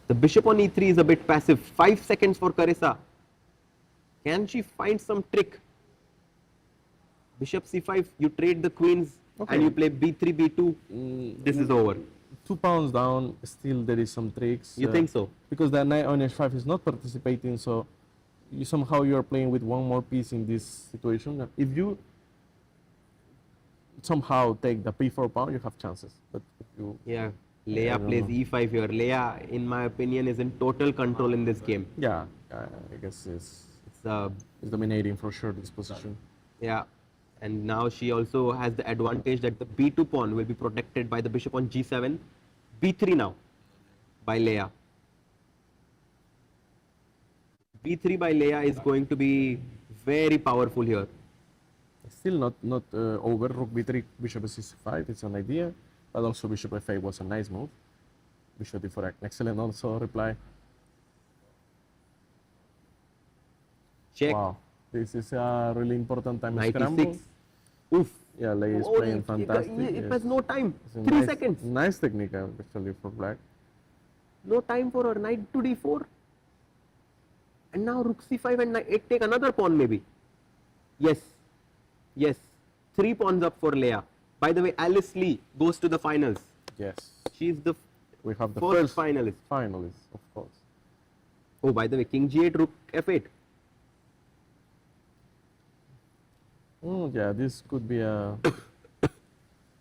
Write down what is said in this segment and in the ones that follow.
The bishop on e3 is a bit passive. 5 seconds for Carissa. Can she find some trick? Bishop c5, you trade the queens and you play b3, b2. This is over. 2 pawns down, still there is some tricks. You think so? Because the knight on h5 is not participating, so somehow you are playing with one more piece in this situation. If you somehow take the p4 pawn, you have chances. But if you Leya plays e5 here. Leya, in my opinion, is in total control in this game. Yeah, I guess it's dominating for sure this position. Yeah, and now she also has the advantage that the b2 pawn will be protected by the bishop on g7. b3 now by Leya. b3 by Leya is going to be very powerful here. Still not over. Rook b3, bishop c5. It's an idea, but also bishop f8 was a nice move. Bishop d4, excellent also reply. Check. Wow, this is a really important time 96. scramble. Oof. Yeah, Leya is playing fantastic. It has no time. 3 seconds. Nice technique actually for black. No time for her. Knight to d4. And now rook c5 and knight take another pawn maybe. Yes. Yes. 3 pawns up for Leya. By the way, Alice Lee goes to the finals. Yes. She's the we have the first finalist. Finalist, of course. Oh, by the way, king g8, rook f8. Yeah, this could be a...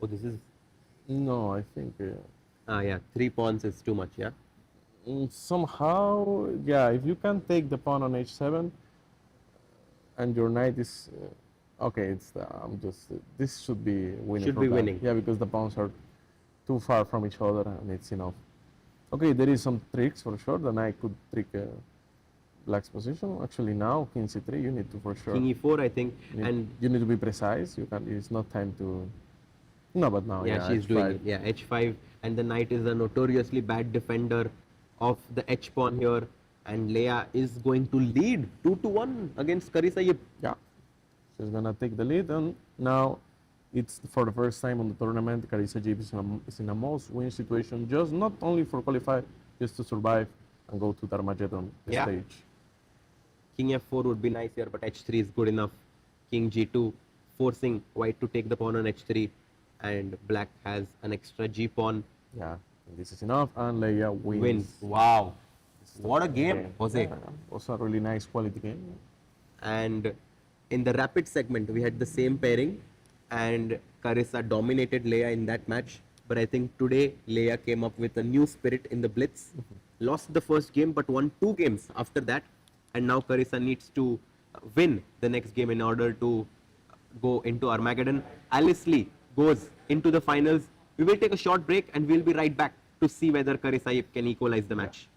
Oh, this is... No, I think... yeah, 3 pawns is too much, yeah? Somehow, yeah, if you can take the pawn on h7 and your knight is... okay, it's I'm just... this should be winning. Should be winning. Yeah, because the pawns are too far from each other and it's enough. Okay, there is some tricks for sure. The knight could trick black's position. Actually, now king c3, you need to for sure. King e4, I think, and you need to be precise. You can. It's not time to. No, but now yeah, she's h5. doing it. Yeah, h5, and the knight is a notoriously bad defender of the h pawn here, and Leya is going to lead 2-1 against Carissa Yip. Yeah, she's gonna take the lead, and now it's for the first time on the tournament. Carissa Yip is in a must-win situation, just not only for qualify, just to survive and go to the Armageddon stage. King f4 would be nice here, but h3 is good enough. King g2, forcing white to take the pawn on h3, and black has an extra g pawn. Yeah, this is enough, and Leya wins. Wow, what a game, Jose. Yeah, also a really nice quality game. And in the rapid segment, we had the same pairing, and Carissa dominated Leya in that match. But I think today, Leya came up with a new spirit in the Blitz. Lost the first game, but won 2 games after that. And now Carissa needs to win the next game in order to go into Armageddon. Alice Lee goes into the finals. We will take a short break and we'll be right back to see whether Carissa Yip can equalize the match.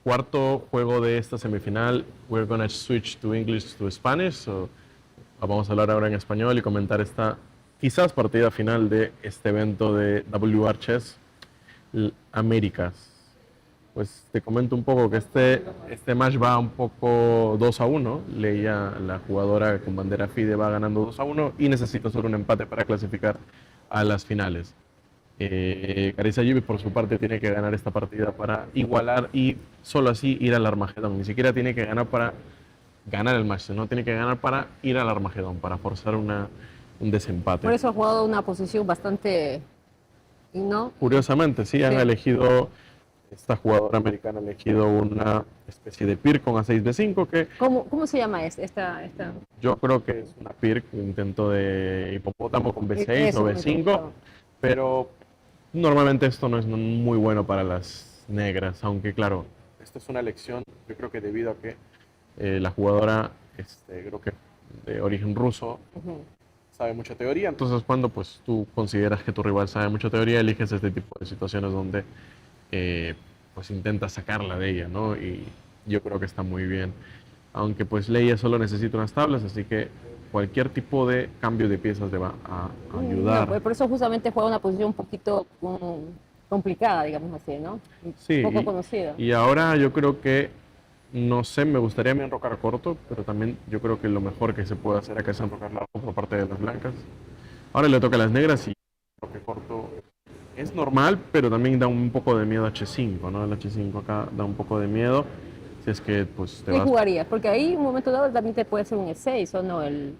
cuarto juego de esta semifinal. We're gonna switch to English to Spanish. So, vamos a hablar ahora en español y comentar esta quizás partida final de este evento de WR Chess Américas. Pues te comento un poco que este match va un poco 2-1. Leya, la jugadora con bandera FIDE, va ganando 2-1 y necesita solo un empate para clasificar a las finales. Carissa Yip, por su parte, tiene que ganar esta partida para igualar y solo así ir al Armagedón. Ni siquiera tiene que ganar para ganar el match, sino tiene que ganar para ir al Armagedón, para forzar un desempate. Por eso ha jugado una posición bastante, ¿no? Curiosamente, sí, han elegido, esta jugadora americana ha elegido una especie de PIR con A6 B5 que... ¿Cómo se llama esta? Yo creo que es una PIR, un intento de hipopótamo con B6 Eso o B5, pero normalmente esto no es muy bueno para las negras, aunque claro, esto es una elección, yo creo que debido a que la jugadora, creo que de origen ruso, sabe mucha teoría, entonces cuando pues tú consideras que tu rival sabe mucha teoría, eliges este tipo de situaciones donde pues intentas sacarla de ella, ¿no? Y yo creo que está muy bien, aunque pues Leya solo necesita unas tablas, así que cualquier tipo de cambio de piezas le va a ayudar. No, pues por eso justamente juega una posición un poquito complicada, digamos así, ¿no? Sí, poco conocida. Y ahora yo creo que, no sé, me gustaría enrocar corto, pero también yo creo que lo mejor que se puede hacer acá es enrocar largo por parte de las blancas. Ahora le toca a las negras y enroque corto es normal, pero también da un poco de miedo a H5, ¿no? El H5 acá da un poco de miedo. Si es que pues te ¿Qué vas... jugarías? Porque ahí en un momento dado también te puede ser un E6 o no, el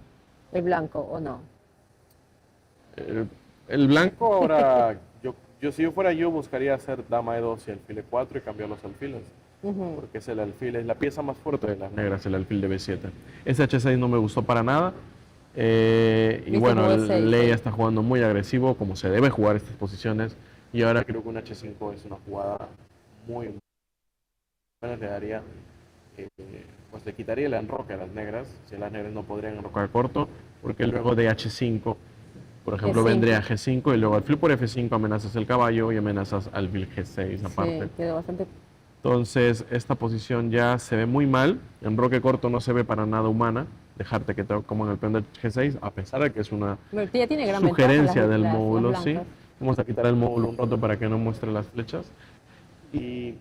blanco o no. El blanco ahora, yo si yo fuera yo buscaría hacer dama E2 y alfil E4 y cambiar los alfiles. Porque es el alfil, es la pieza más fuerte de las negras, el alfil de B7. Ese H6 no me gustó para nada. Y bueno, Leya está jugando muy agresivo, como se debe jugar estas posiciones. Y ahora creo que un H5 es una jugada muy buena. Le daría, pues le quitaría el enroque a las negras. Si las negras no podrían enrocar corto, porque luego de H5, por ejemplo, G5. vendría G5 y luego alfil por F5 amenazas el caballo y amenazas alfil G6 aparte. Sí, quedó bastante... Entonces, esta posición ya se ve muy mal. Enroque corto no se ve para nada humana. Dejarte que te coman el peón del G6, a pesar de que es una ya tiene gran sugerencia ventaja, del módulo, las sí. blancas. Vamos a quitar el módulo un rato para que no muestre las flechas. Y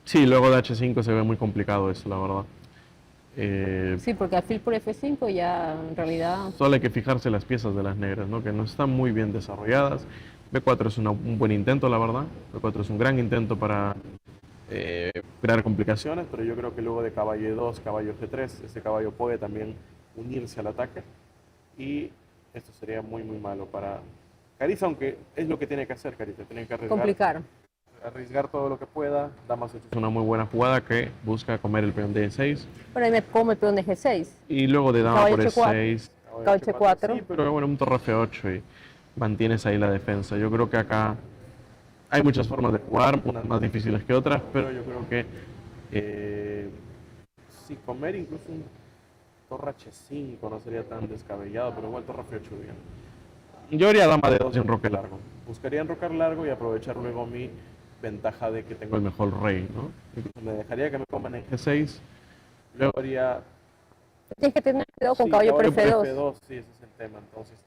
sí, luego de H5 se ve muy complicado eso, la verdad. Sí, porque alfil por F5 ya en realidad... Solo hay que fijarse las piezas de las negras, ¿no? Que no están muy bien desarrolladas. B4 es un buen intento, la verdad. B4 es un gran intento para crear complicaciones, pero yo creo que luego de caballo E2, caballo G3, este caballo puede también unirse al ataque y esto sería muy malo para Carissa, aunque es lo que tiene que hacer Carissa, tiene que arriesgar todo lo que pueda. Dama C8 es una muy buena jugada que busca comer el peón de E6. Pero ahí me come el peón de G6. Y luego de dama Caballo por E6, caballo H4. sí, pero bueno, un torre F8 y mantienes ahí la defensa. Yo creo que acá hay muchas formas de jugar, unas más difíciles que otras, pero yo creo que si comer incluso un torre H5 no sería tan descabellado, pero igual torre F8 bien. Yo haría dama de 2 y enroque largo. Buscaría enrocar largo y aprovechar luego mi ventaja de que tengo el mejor rey, ¿no? Incluso me dejaría que me coman en G6, luego haría... Tienes que tener cuidado con caballo por F2. F2, sí, ese es el tema, entonces...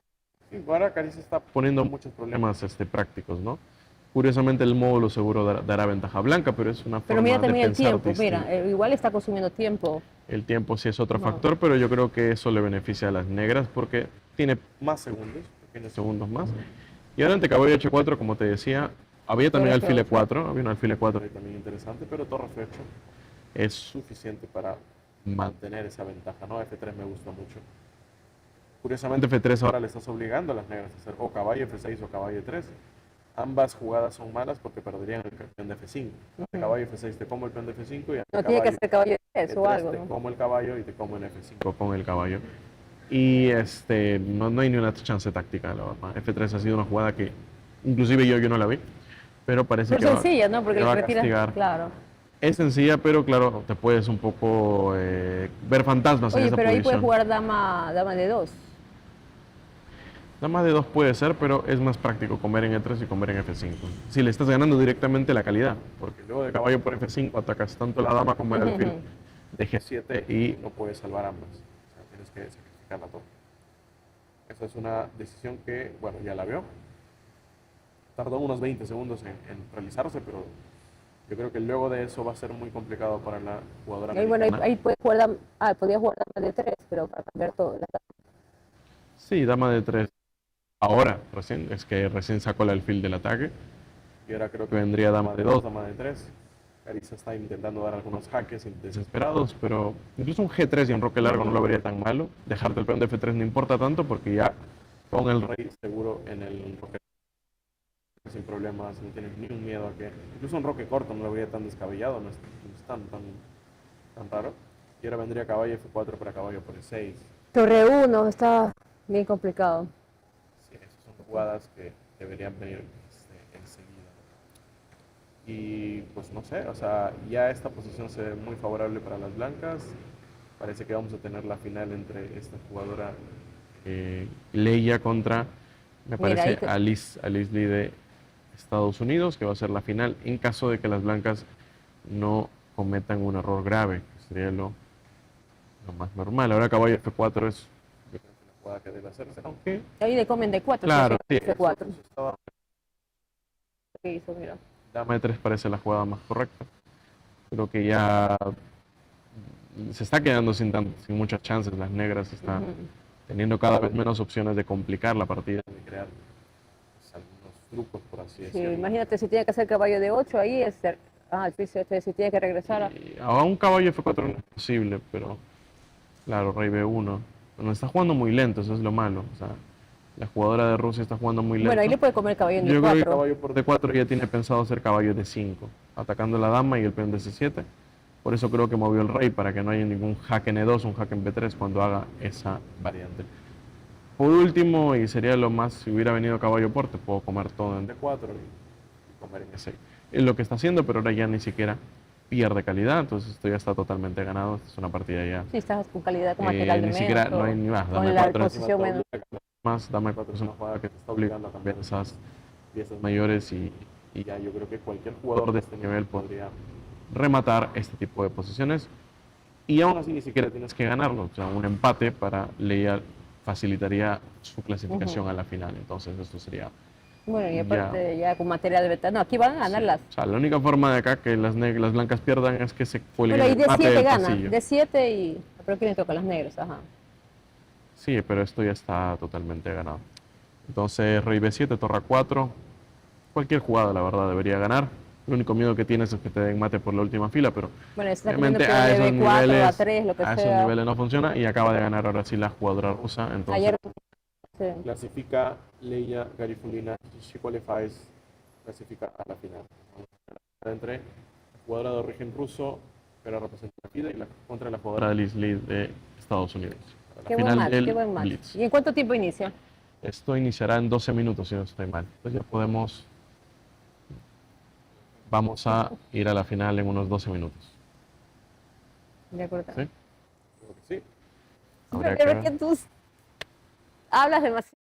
Sí, ahora Carissa está poniendo muchos problemas prácticos, ¿no? Curiosamente el módulo seguro dará ventaja blanca, pero es una forma pero mira de también el pensar tiempo, distinta. mira, igual está consumiendo tiempo. El tiempo sí es otro factor, pero yo creo que eso le beneficia a las negras porque tiene más segundos, tiene segundos más. Y ahora ante caballo H4, como te decía, había también alfil E4, había un alfil E4 ahí también interesante, pero torre F8 es suficiente para mantener esa ventaja, ¿no? F3 me gusta mucho. Curiosamente F3 ahora le estás obligando a las negras a hacer o caballo F6 o caballo E3. Ambas jugadas son malas porque perderían el peón de F5. El caballo F6 te como el peón de F5 y no tiene que ser caballo F3 o algo, te ¿no? como el caballo y te como en F5 con el caballo. Y no hay ni una chance táctica, la verdad. F3 ha sido una jugada que inclusive yo no la vi, pero parece que sencilla, ¿no? Porque va a le retiras, castigar. claro. Es sencilla, pero claro, te puedes un poco ver fantasmas en Oye, esa pero ahí posición. puedes jugar dama de 2. Dama de 2 puede ser, pero es más práctico comer en E3 y comer en F5. Si le estás ganando directamente la calidad, porque luego de caballo por F5 atacas tanto la dama como el alfil de G7 y no puedes salvar ambas. O sea, tienes que sacrificar la torre. Esa es una decisión que, bueno, ya la vio. Tardó unos 20 segundos en realizarse, pero yo creo que luego de eso va a ser muy complicado para la jugadora Y bueno, americana. ahí puede jugar, podía jugar dama de 3, pero para cambiar todo. Sí, dama de 3. Ahora, recién, es que recién sacó el alfil del ataque. Y ahora creo que vendría dama de 2, dama de 3. Carissa está intentando dar algunos jaques desesperados, pero incluso un G3 y un roque largo no lo vería tan malo. Dejarte el peón de F3 no importa tanto porque ya con el rey seguro en el roque sin problemas, no tienes ni un miedo a que... Incluso un roque corto no lo vería tan descabellado, no es tan raro. Y ahora vendría caballo F4 para caballo por E6. Torre 1 está bien complicado. Sí, esas son jugadas que deberían venir enseguida. Y pues no sé, o sea, ya esta posición se ve muy favorable para las blancas. Parece que vamos a tener la final entre esta jugadora Leya contra, me Mira, parece, Alice Lee de Estados Unidos, que va a ser la final en caso de que las blancas no cometan un error grave, que sería lo más normal. Ahora caballo F4 es yo creo que la jugada que debe hacerse, aunque ahí le comen de 4, claro, sí, F4. eso estaba. ¿Qué hizo? Mira. Dama de 3 parece la jugada más correcta. Creo que ya se está quedando sin muchas chances. Las negras están teniendo cada vez menos opciones de complicar la partida, de crear pues, algunos trucos, por así Sí, decirlo. imagínate si tiene que hacer caballo de 8, ahí es... el piso este, si tiene que regresar a... Y a un caballo F4 no es posible, pero claro, rey B1. Bueno, está jugando muy lento, eso es lo malo. O sea, la jugadora de Rusia está jugando muy lento. Bueno, ahí le puede comer caballo en Yo creo que D4. caballo por D4 ya tiene pensado hacer caballo de 5, atacando la dama y el peón de C7. Por eso creo que movió el rey, para que no haya ningún jaque en E2, un jaque en B3 cuando haga esa variante. Por último, y sería lo más, si hubiera venido caballo por, te puedo comer todo en D4 y comer en E6. Es lo que está haciendo, pero ahora ya ni siquiera pierde calidad, entonces esto ya está totalmente ganado. Esta es una partida ya. Sí, estás con calidad, con material de Ni menos. siquiera, no todo. hay ni más. Con Dame la 4 encima posición te menos. obliga a cambiar más. Dame 4 es una jugada que te está obligando a cambiar esas piezas mayores y ya yo creo que cualquier jugador de este nivel podría rematar este tipo de posiciones y aún así ni siquiera tienes que ganarlo. O sea, un empate para Leia facilitaría su clasificación a la final. Entonces esto sería Bueno, y ya... aparte ya con material de beta. No, aquí van a ganar Sí. las... O sea, la única forma de acá que las blancas pierdan es que se cuelguen Bueno, y el mate D7 del gana. pasillo. D7 y... Pero ¿quién le toca? Las negras, ajá. Sí, pero esto ya está totalmente ganado. Entonces, rey B7, torre A4. Cualquier jugada, la verdad, debería ganar. El único miedo que tienes es que te den mate por la última fila, pero Bueno, está comiendo obviamente peón de B4, A3, lo que a esos sea. niveles no funciona y acaba de ganar ahora sí la jugadora rusa. Entonces, Ayer... Sí. clasifica Leya Garifullina, she qualifies, clasifica a la final. Entre la jugadora de origen ruso, pero representa la FIDE, y contra la jugadora de Liz Lee de Estados Unidos. La Qué buen final match, del qué buen match. Blitz. ¿Y en cuánto tiempo inicia? Esto iniciará en 12 minutos, si no estoy mal. Entonces ya vamos a ir a la final en unos 12 minutos. De acuerdo. ¿Sí? Creo que sí. Pero Habría que ver. que tú hablas demasiado.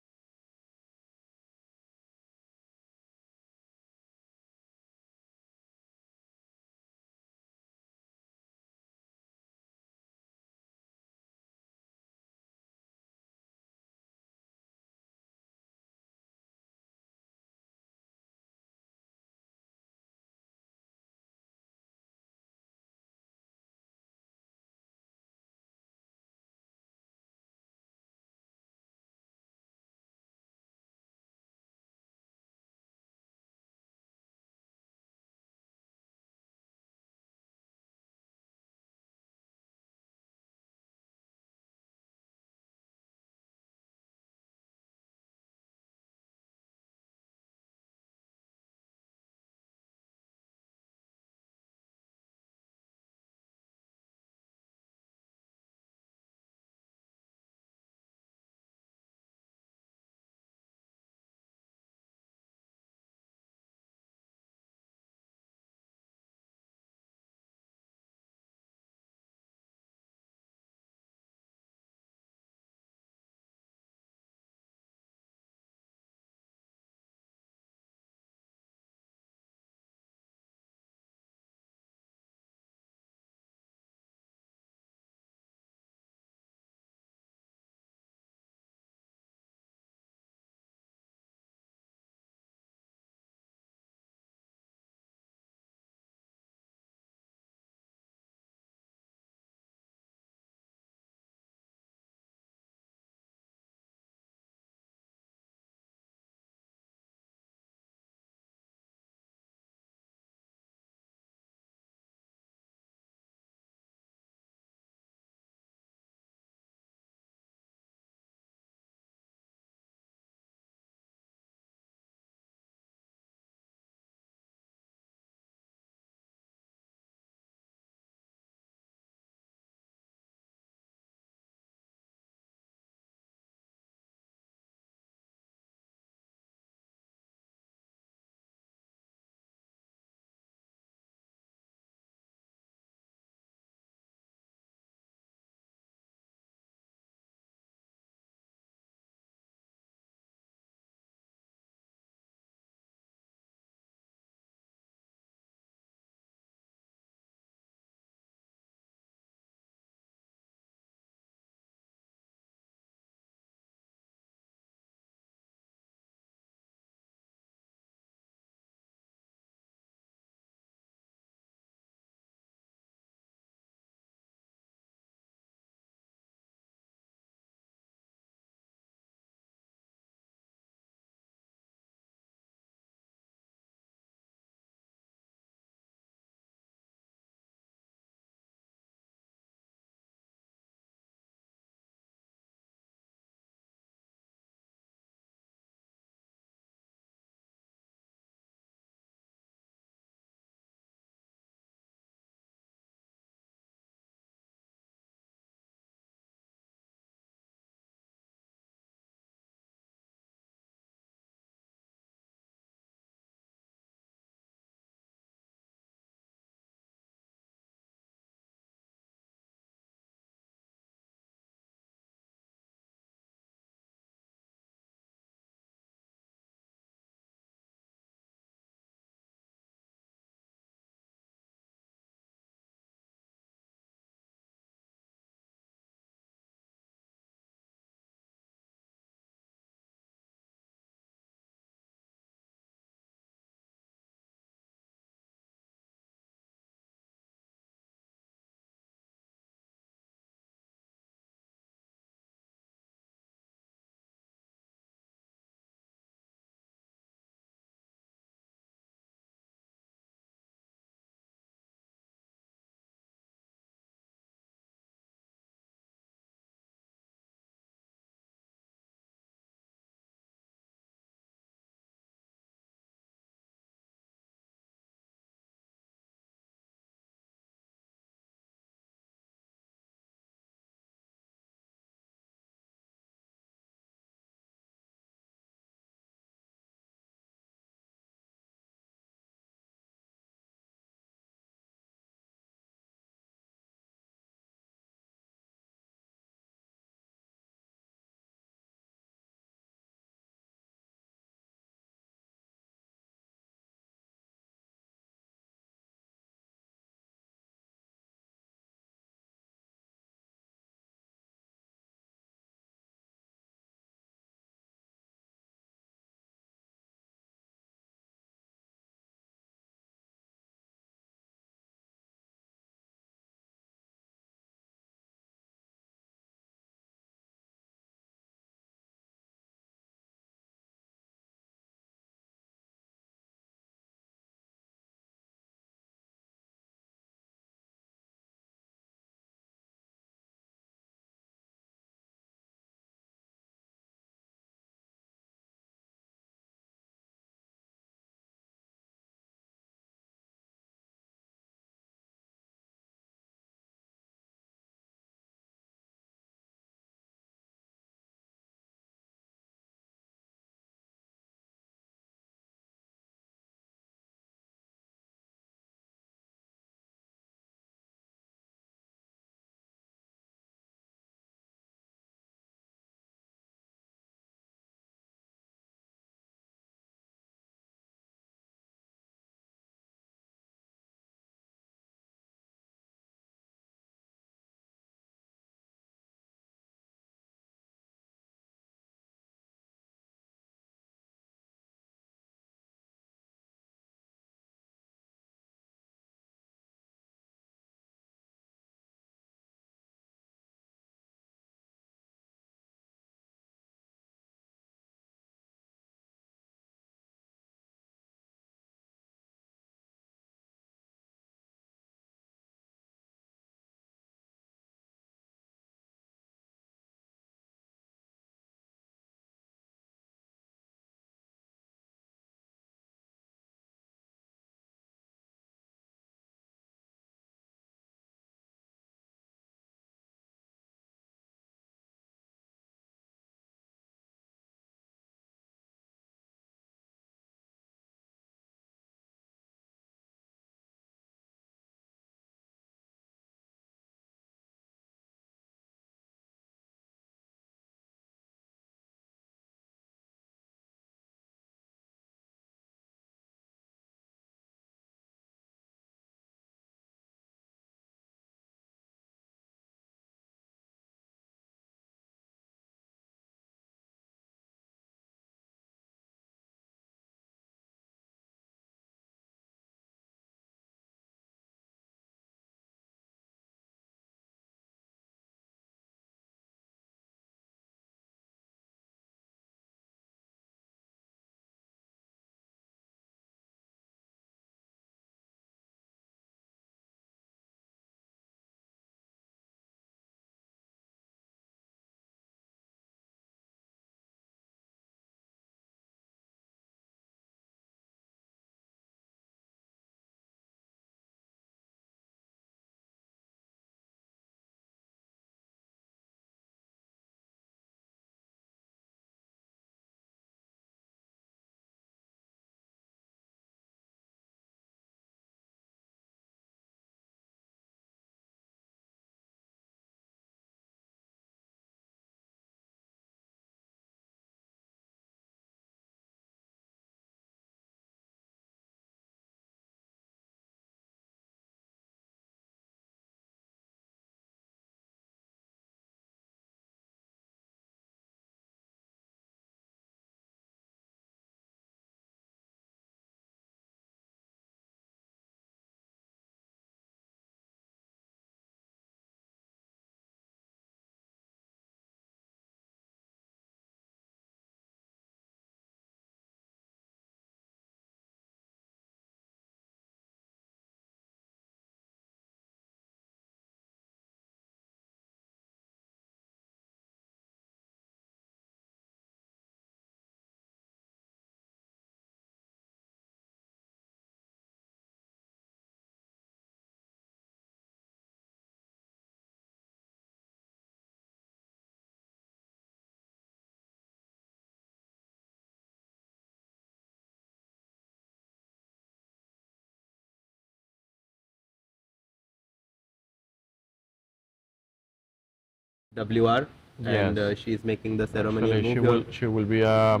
WR, and Yes. she's making the ceremonial Actually, move here. she will be a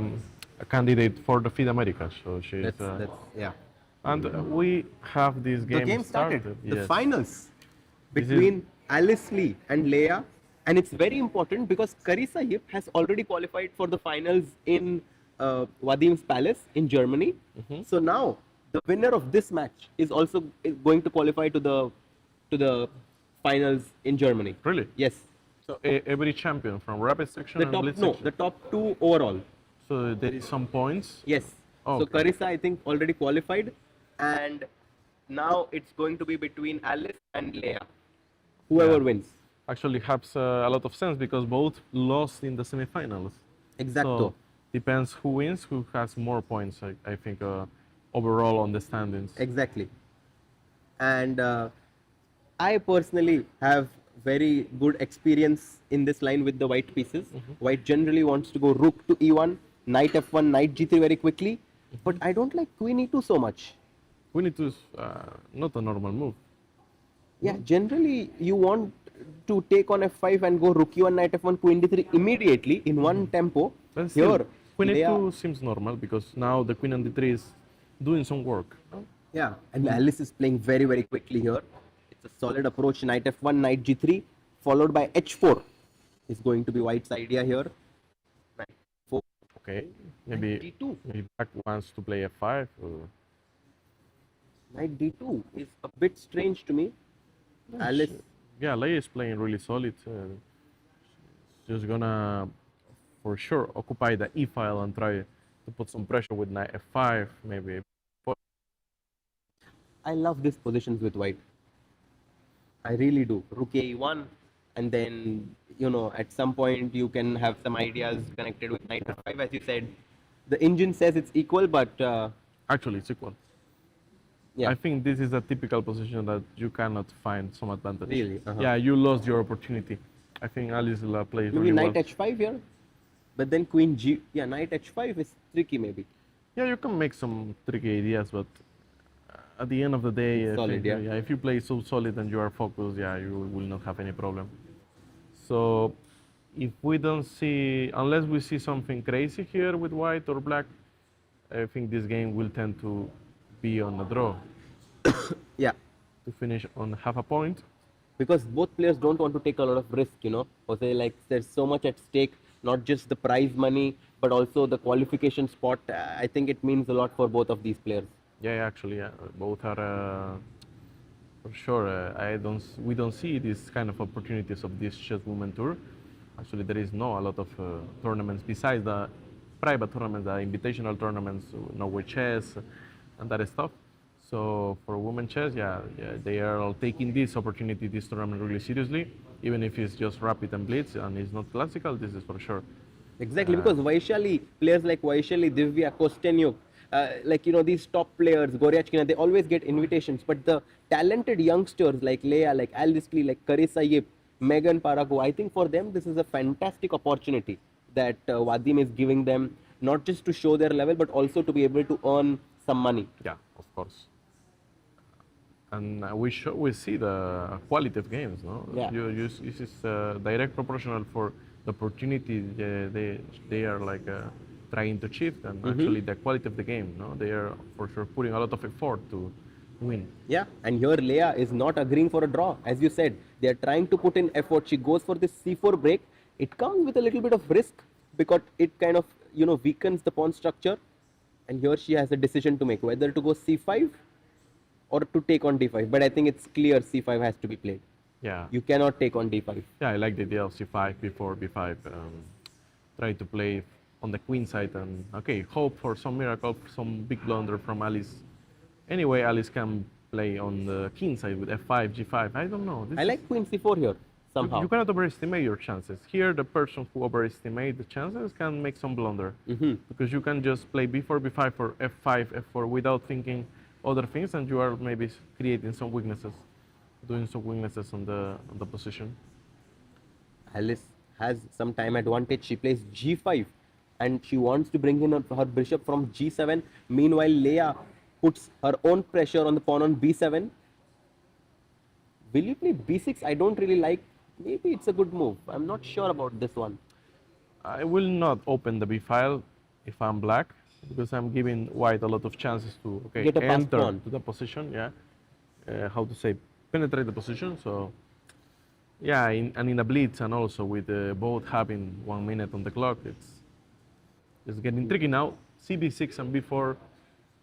candidate for the FIDE America. So she's That's yeah. and we have this The game game started. The Yes. finals This is between Alice Lee and Leya, and it's very important because Carissa Yip has already qualified for the finals in Vadim's Palace in Germany. So now the winner of this match is also going to qualify to the finals in Germany. really. Yes, So every champion from rapid section the and top blitz no, section. the top two overall. So there is some points. Yes. Oh, So okay. Carissa, I think, already qualified, and now it's going to be between Alice and Leya. Whoever Yeah. wins. Actually has a lot of sense because both lost in the semifinals. Exacto. So depends who wins, who has more points. I think overall on the standings. Exactly. And I personally have very good experience in this line with the white pieces. White generally wants to go rook to e1, knight f1, knight g3 very quickly. But I don't like queen e2 so much. We need to not a normal move. Yeah, generally you want to take on f5 and go rook e1, knight f1, queen d3 immediately in one tempo. But still, Here, queen they e2 are, seems normal because now the queen on d3 is doing some work. No? yeah, and Alice is playing very, very quickly here. It's a solid approach, knight f1, knight g3, followed by h4 is going to be white's idea here. Knight 4, Okay, knight maybe d2. black wants to play f5 or Knight d2 is a bit strange to me. Alice, yeah, Leia is playing really solid. Just gonna for sure occupy the e file and try to put some pressure with knight f5 maybe. I love these positions with white. I really do. Rook a1, and then, at some point you can have some ideas connected with knight f5, as you said. The engine says it's equal, but Actually, it's equal. yeah. I think this is a typical position that you cannot find some advantage. Really? Yeah, you lost your opportunity. I think Alice plays Maybe really knight well. h5 here, but then queen g. Yeah, knight h5 is tricky maybe. Yeah, you can make some tricky ideas, but at the end of the day, I Solid, think, yeah. if you play so solid and you are focused, yeah, you will not have any problem. So if we don't see, unless we see something crazy here with white or black, I think this game will tend to be on a draw Yeah, to finish on half a point. because both players don't want to take a lot of risk, or say like there's so much at stake, not just the prize money, but also the qualification spot. I think it means a lot for both of these players. Yeah, actually, yeah, both are for sure. We don't see these kind of opportunities of this chess women tour. Actually, there is no a lot of tournaments besides the private tournaments, the invitational tournaments, Norway chess, and that stuff. So for women chess, yeah, they are all taking this opportunity, this tournament really seriously, even if it's just rapid and blitz and it's not classical. This is for sure. Exactly, because Vaishali, players like Vaishali, Divya, Kostenyuk, these top players, Goryachkina, they always get invitations. But the talented youngsters like Leya, like Alice Lee, like Carissa Yip, Megan Paragua, I think for them this is a fantastic opportunity that Vadim is giving them, not just to show their level, but also to be able to earn some money. Yeah, of course. And we see the quality of games, no? Yeah. This is direct proportional for the opportunity they are like trying to achieve, and actually the quality of the game, no? They are for sure putting a lot of effort to win. Yeah, and here Leya is not agreeing for a draw. As you said, they are trying to put in effort. She goes for this c4 break. It comes with a little bit of risk because it kind of, weakens the pawn structure. And here she has a decision to make, whether to go c5 or to take on d5. But I think it's clear c5 has to be played. Yeah. You cannot take on d5. Yeah, I like the idea of c5 before b5. Try to play on the queen side and hope for some miracle, some big blunder from Alice. Anyway, Alice can play on the king side with f5, g5. I don't know. I like queen c4 here, somehow. You cannot overestimate your chances. Here, the person who overestimates the chances can make some blunder. Because you can just play b4, b5, or f5, f4 without thinking other things, and you are maybe creating some weaknesses, doing some weaknesses on the position. Alice has some time advantage. She plays g5 and she wants to bring in her bishop from g7. Meanwhile, Leya puts her own pressure on the pawn on b7. Will you play b6? I don't really like Maybe it's a good move. I'm not sure about this one. I will not open the B file if I'm black because I'm giving white a lot of chances to Get a pass enter pawn. to the position. Yeah, how to say penetrate the position. So yeah, and in a blitz and also with both having 1 minute on the clock, it's getting tricky now. CB6 and B4,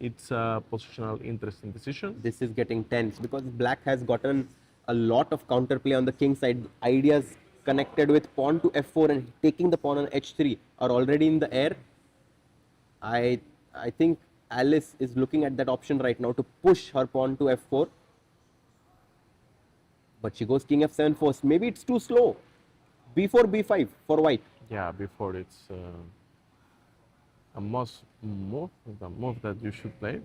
it's a positional interesting decision. This is getting tense because black has gotten a lot of counterplay on the king side. Ideas connected with pawn to f4 and taking the pawn on h3 are already in the air. I I think Alice is looking at that option right now to push her pawn to f4. But she goes king f7 first. Maybe it's too slow. b4, b5 for white. Yeah, before it's a must move, the move that you should play.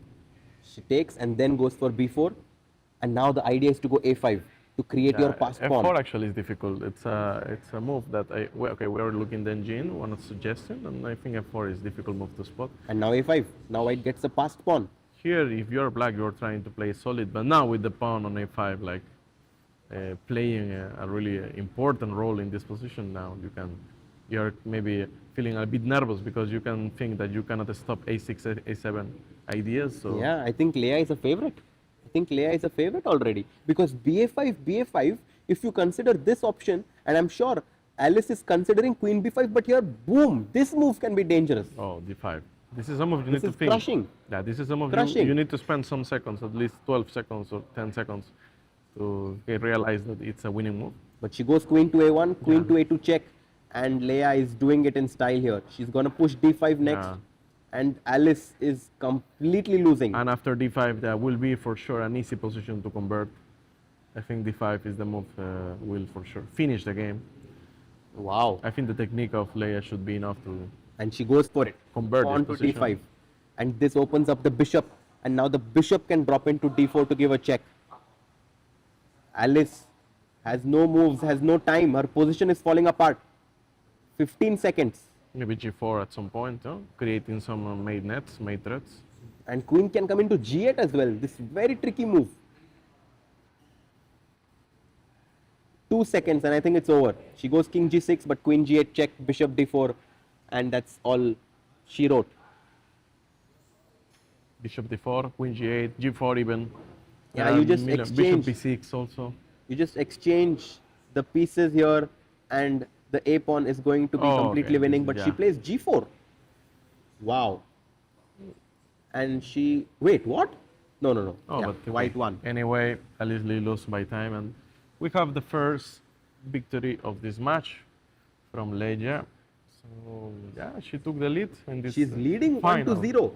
She takes and then goes for b4. And now the idea is to go a5 to create your passed F4 pawn. actually is difficult. It's a move that we're looking the engine, one suggestion, and I think F4 is difficult move to spot. And now a5. Now white gets a passed pawn. Here, if you're black, you're trying to play solid, but now with the pawn on A5, like playing a really important role in this position now, you're maybe feeling a bit nervous because you can think that you cannot stop A6, A7 ideas. So Yeah, I think Leya is a favorite. I think Leya is a favorite already because BA5, BA5, if you consider this option, and I'm sure Alice is considering Queen B5, but here, boom, this move can be dangerous. oh, D5. This is some of you This need is to think. crushing. Yeah, this is some of Crushing. you need to spend some seconds, at least 12 seconds or 10 seconds, to realize that it's a winning move. But she goes Queen to A1, Queen to A2 check, and Leya is doing it in style here. She's gonna push D5 next, Yeah. and Alice is completely losing. And after D5, there will be for sure an easy position to convert. I think D5 is the move will for sure finish the game. Wow. I think the technique of Leia should be enough to And she goes for it. convert Pawn this to position. D5. And this opens up the bishop, and now the bishop can drop into D4 to give a check. Alice has no moves, has no time. Her position is falling apart. 15 seconds. Maybe G4 at some point, creating some made nets, made threats. And queen can come into G8 as well. This very tricky move. 2 seconds and I think it's over. She goes king G6 but queen G8 check, bishop D4, and that's all she wrote. Bishop D4, Queen G8, G4 even. Yeah, you just Bishop exchange. B6 also. You just exchange the pieces here and the A pawn is going to be Oh, completely okay. winning, but she Yeah. plays G4. Wow. And she, wait, what? No. Oh, Yeah, but white won. Anyway, Alice Lee lost by time, and we have the first victory of this match from Leya. So yeah, she took the lead in this. She's leading final. 1-0.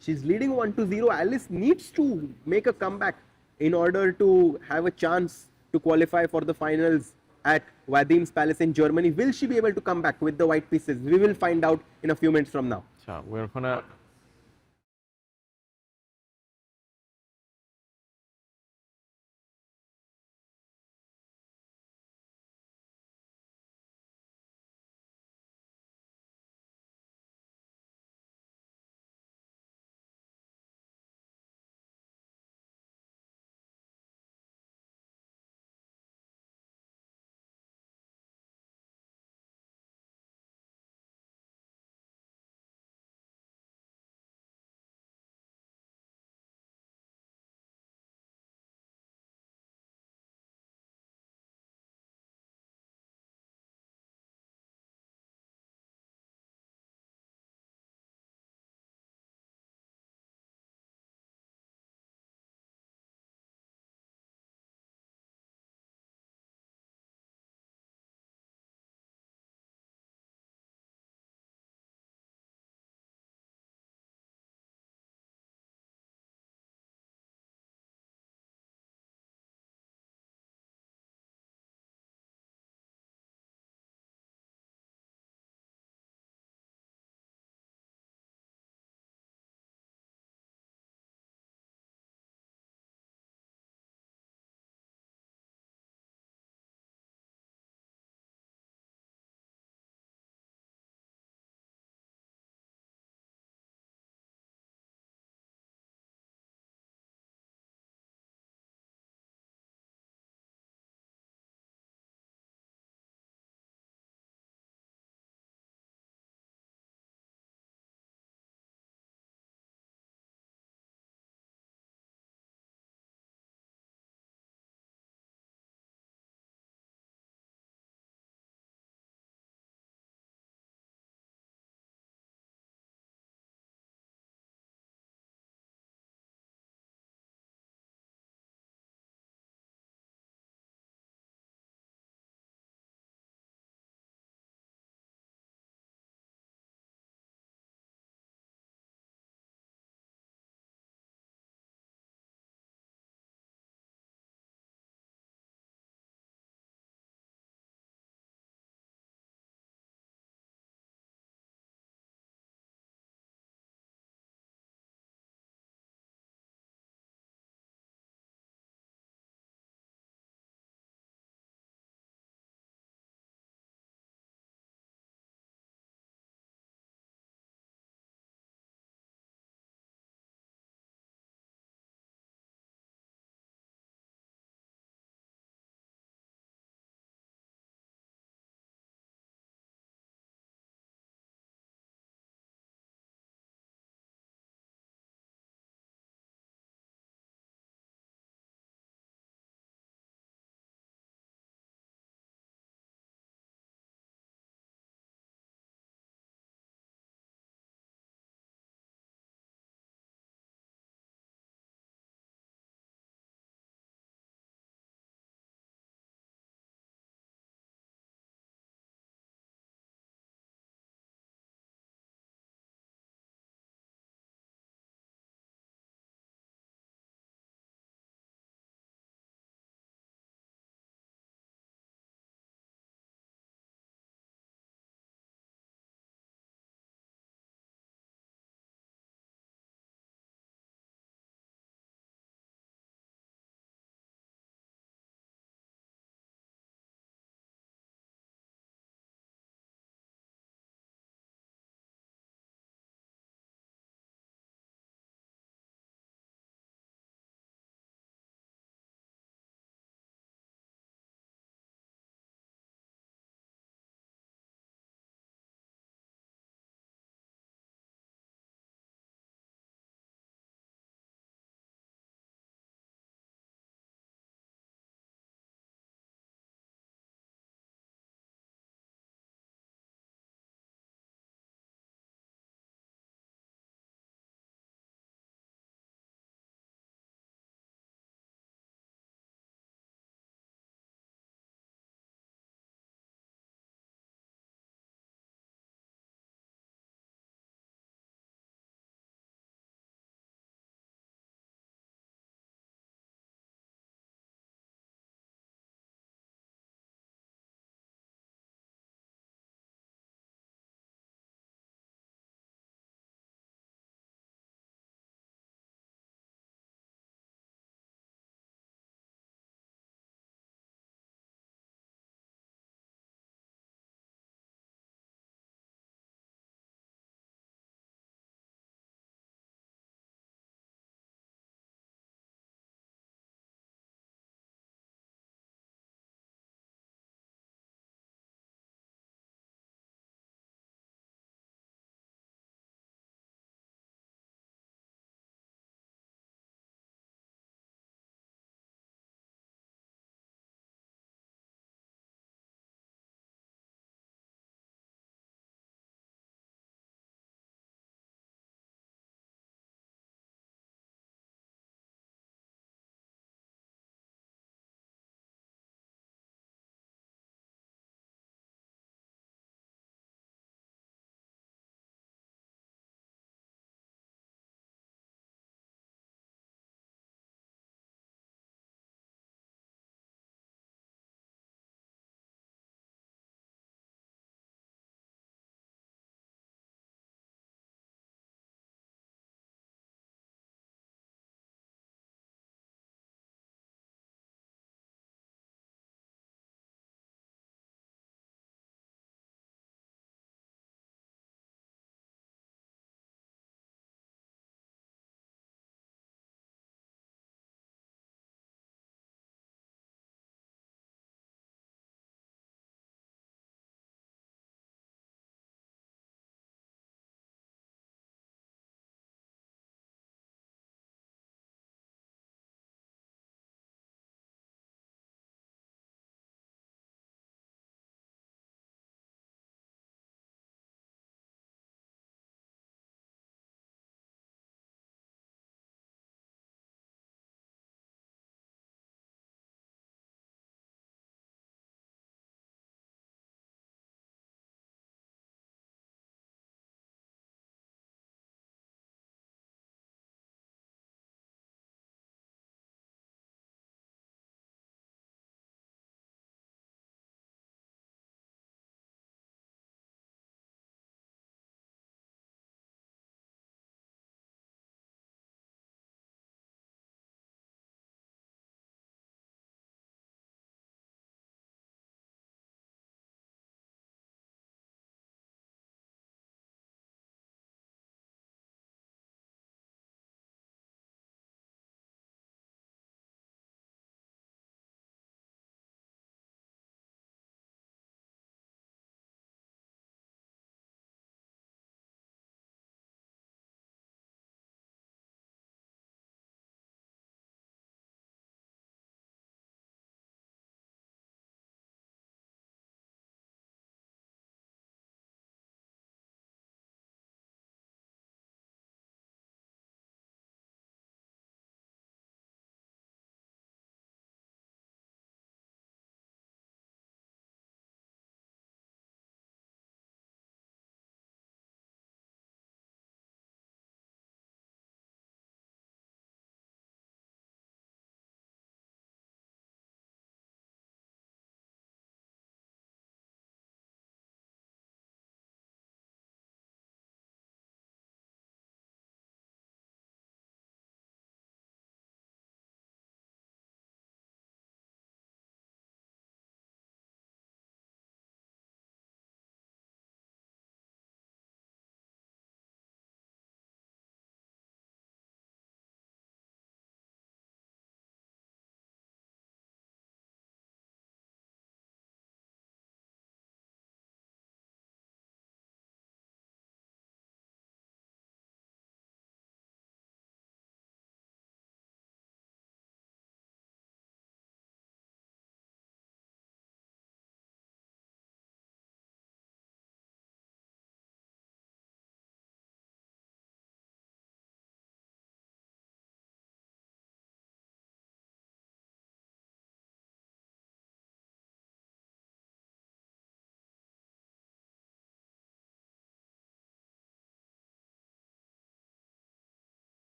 She's leading 1-0. Alice needs to make a comeback in order to have a chance to qualify for the finals at Vadim's Palace in Germany. Will she be able to come back with the white pieces? We will find out in a few minutes from now. So we're gonna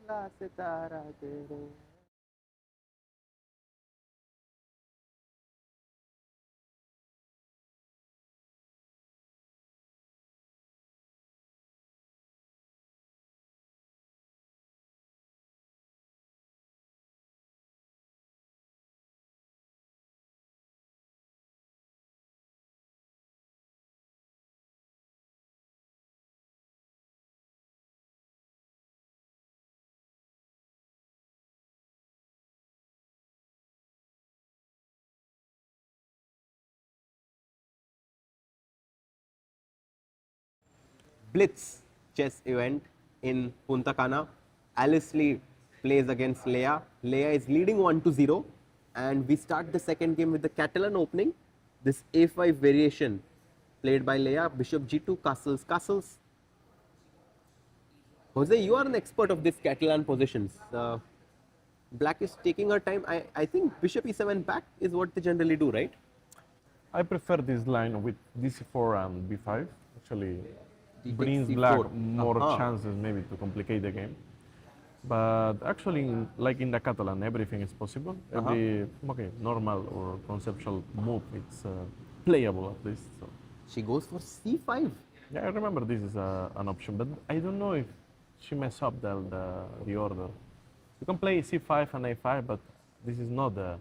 निकला सितारा तेरे. Blitz chess event in Punta Cana. Alice Lee plays against Leya. Leya is leading 1-0, and we start the second game with the Catalan opening. This a5 variation played by Leya, bishop g2, castles, castles. Jose, you are an expert of these Catalan positions. Black is taking her time. I think bishop e7 back is what they generally do, right? I prefer this line with dc4 and b5. Actually, D takes brings c4. black more Aha. chances maybe to complicate the game. But actually, like in the Catalan, everything is possible. Every normal or conceptual move, it's playable at least. So. She goes for c5. Yeah, I remember this is an option, but I don't know if she messed up the order. You can play c5 and a5, but this is not the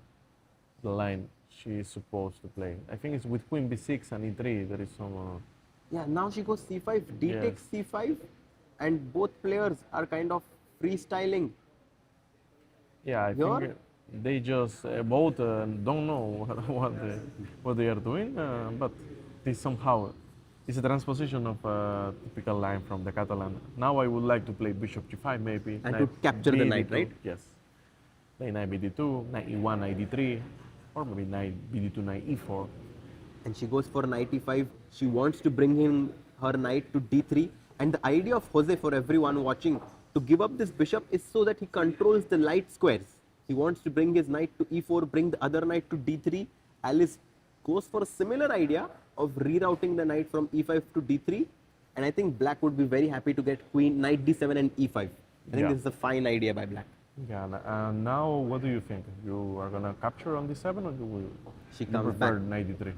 line she is supposed to play. I think it's with queen b6 and e3, there is some... Yeah, now she goes c5, d Yes. takes c5, and both players are kind of freestyling. Yeah, I Your- think they just both don't know what they are doing, but this somehow is a transposition of a typical line from the Catalan. Now I would like to play bishop g5 maybe. And to capture the knight, BD2, right? Yes. Play knight bd2, knight e1, knight d3, or maybe knight bd2, knight e4. And she goes for knight e5. She wants to bring in her knight to d3. And the idea of Jose, for everyone watching, to give up this bishop is so that he controls the light squares. He wants to bring his knight to e4, bring the other knight to d3. Alice goes for a similar idea of rerouting the knight from e5 to d3. And I think black would be very happy to get queen, knight d7 and e5. I think Yeah. this is a fine idea by black. Yeah, and now what do you think? You are gonna capture on d7 or She you comes prefer back. knight d3?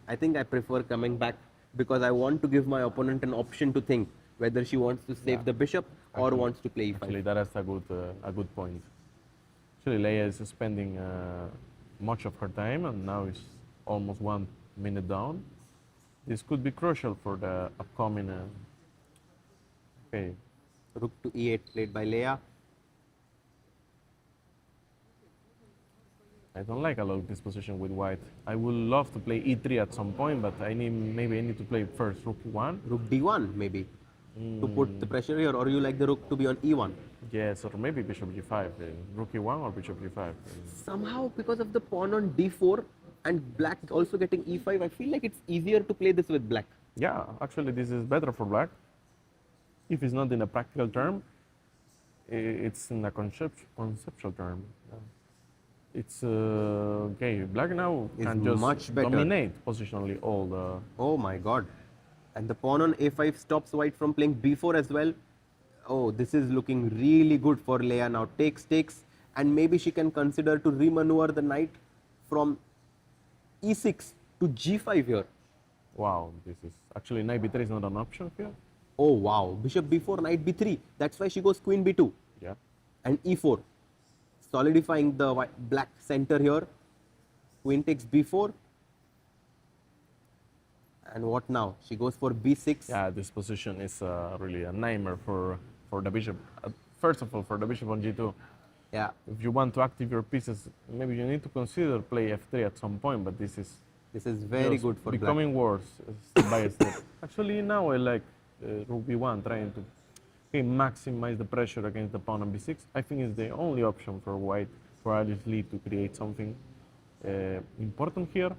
I think I prefer coming back because I want to give my opponent an option to think whether she wants to save the bishop or wants to play e5. Actually, that is a good point. Actually, Leya is spending much of her time, and now is almost 1 minute down. This could be crucial for the upcoming. Okay, Rook to e8 played by Leya. I don't like a lot this position with white. I would love to play e3 at some point, but maybe I need to play first rook e1. Rook d1 maybe to put the pressure here, or you like the rook to be on e1. Yes, or maybe bishop g5, rook e1 or bishop g5. Somehow because of the pawn on d4 and black also getting e5, I feel like it's easier to play this with black. Yeah, actually, this is better for black. If it's not in a practical term, it's in a conceptual term. It's okay. Black now Is can just much better. dominate positionally all the. Oh my god. And the pawn on a5 stops white from playing b4 as well. Oh, this is looking really good for Leya now. Takes, and maybe she can consider to remaneuver the knight from e6 to g5 here. Wow, this is actually knight b3 is not an option here. Oh wow, bishop b4, knight b3. That's why she goes queen b2 Yeah. and e4, solidifying the black center here. Queen takes b4. And what now? She goes for b6. Yeah, this position is really a nightmare for the bishop. First of all, for the bishop on g2. Yeah. If you want to active your pieces, maybe you need to consider play f3 at some point. But this is This is very just good for black. becoming worse step by step. Actually, now I like rook b1, trying to maximize the pressure against the pawn on b6. I think it's the only option for white, for Alice Lee to create something important here.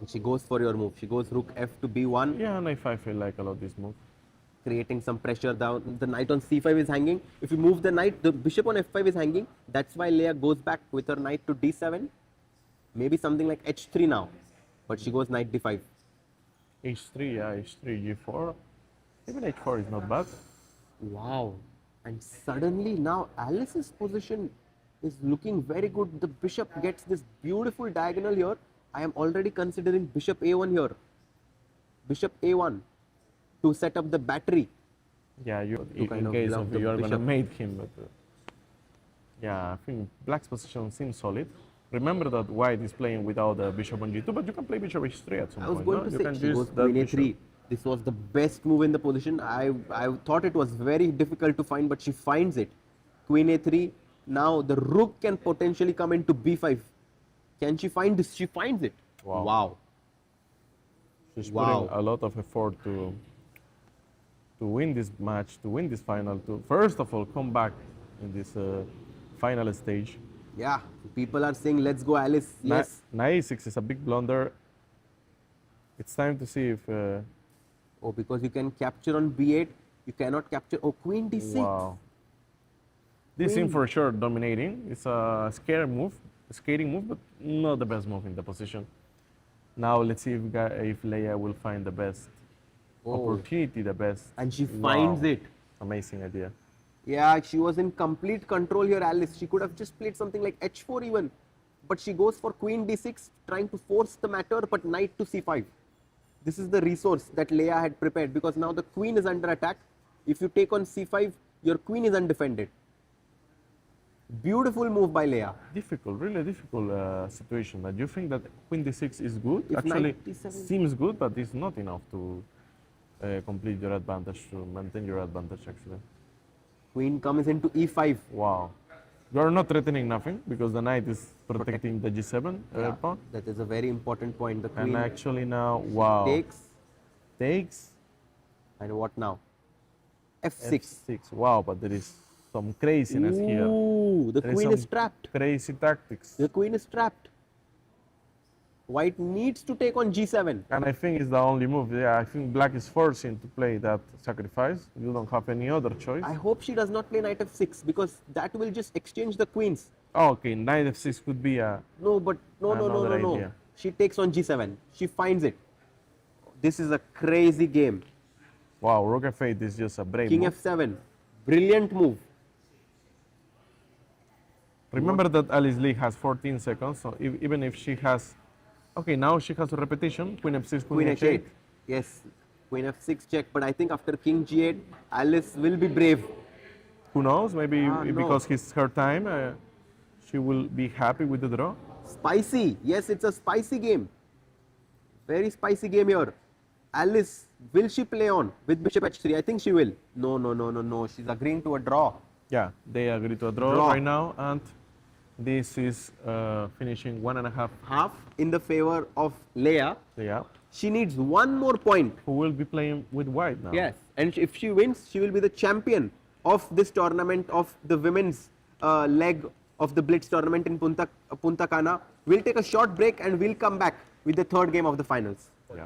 And she goes for your move. She goes rook f to b1, Yeah, knight 5, I like a lot this move. creating some pressure down. The knight on c5 is hanging. If you move the knight, the bishop on f5 is hanging. That's why Leya goes back with her knight to d7. Maybe something like h3 now. But she goes knight d5. h3, yeah, h3, g4. Even h4 is not bad. Wow. And suddenly now Alice's position is looking very good. The bishop gets this beautiful diagonal here. I am already considering bishop a1 here. Bishop a1 to set up the battery Yeah, you to kind in of case block of the you are gonna bishop. mate him, but yeah, I think black's position seems solid. Remember that white is playing without the bishop on g2, but you can play bishop h3 at some I was point. going No, to you say can she use goes that queen bishop. a3. This was the best move in the position. I thought it was very difficult to find, but she finds it. Queen a3. Now the rook can potentially come into b5. Can she find this? She finds it. Wow. Wow. She's putting Wow. a lot of effort to win this match, to win this final, to first of all come back in this final stage. Yeah. People are saying, let's go, Alice. Yes. Knight e6 is a big blunder. It's time to see if. Oh, because you can capture on b8. You cannot capture. Oh, queen d6. Wow. This Queen. in for sure dominating. It's a scary move, a skating move, but not the best move in the position. Now let's see if Leia will find the best Oh. opportunity, the best. And she Wow. finds it. Amazing idea. Yeah, she was in complete control here, Alice. She could have just played something like h4 even. But she goes for queen d6, trying to force the matter, but knight to c5. This is the resource that Leia had prepared, because now the queen is under attack. If you take on c5, your queen is undefended. Beautiful move by Leia. Difficult, really difficult situation. But you think that queen d6 is good? If Actually, knight d7 seems good, but it's not enough to complete your advantage, to maintain your advantage actually. Queen comes into e5. Wow. You are not threatening nothing because the knight is protecting the g7 Yeah, pawn. that is a very important point. The And queen actually now, wow. Takes and what now? f6. f6. Wow, but there is some craziness here. Ooh, the There queen is some trapped. Crazy tactics. The queen is trapped. White needs to take on g7. And I think it's the only move. Yeah, I think black is forcing to play that sacrifice. You don't have any other choice. I hope she does not play knight f6, because that will just exchange the queens. Oh, okay, knight f6 could be a. No, but no. Another idea. She takes on g7. She finds it. This is a crazy game. Wow, rook f8 is just a brave King move. f7. Brilliant move. Remember that Alice Lee has 14 seconds, so even if she has. Okay, now she has a repetition. Queen f6, Queen queen h8. h8. Yes. Queen f6 check, but I think after king g8, Alice will be brave. Who knows? Maybe No. because it's her time, she will be happy with the draw. Spicy. Yes, it's a spicy game. Very spicy game here. Alice, will she play on with bishop h3? I think she will. No. She's agreeing to a draw. Yeah, they agree to a draw, Draw. right now, and this is finishing 1.5. Half in the favor of Leia. Yeah, She needs one more point. who will be playing with white now? Yes. And if she wins, she will be the champion of this tournament, of the women's leg of the Blitz tournament in Punta Cana. We'll take a short break and we'll come back with the third game of the finals. Yeah.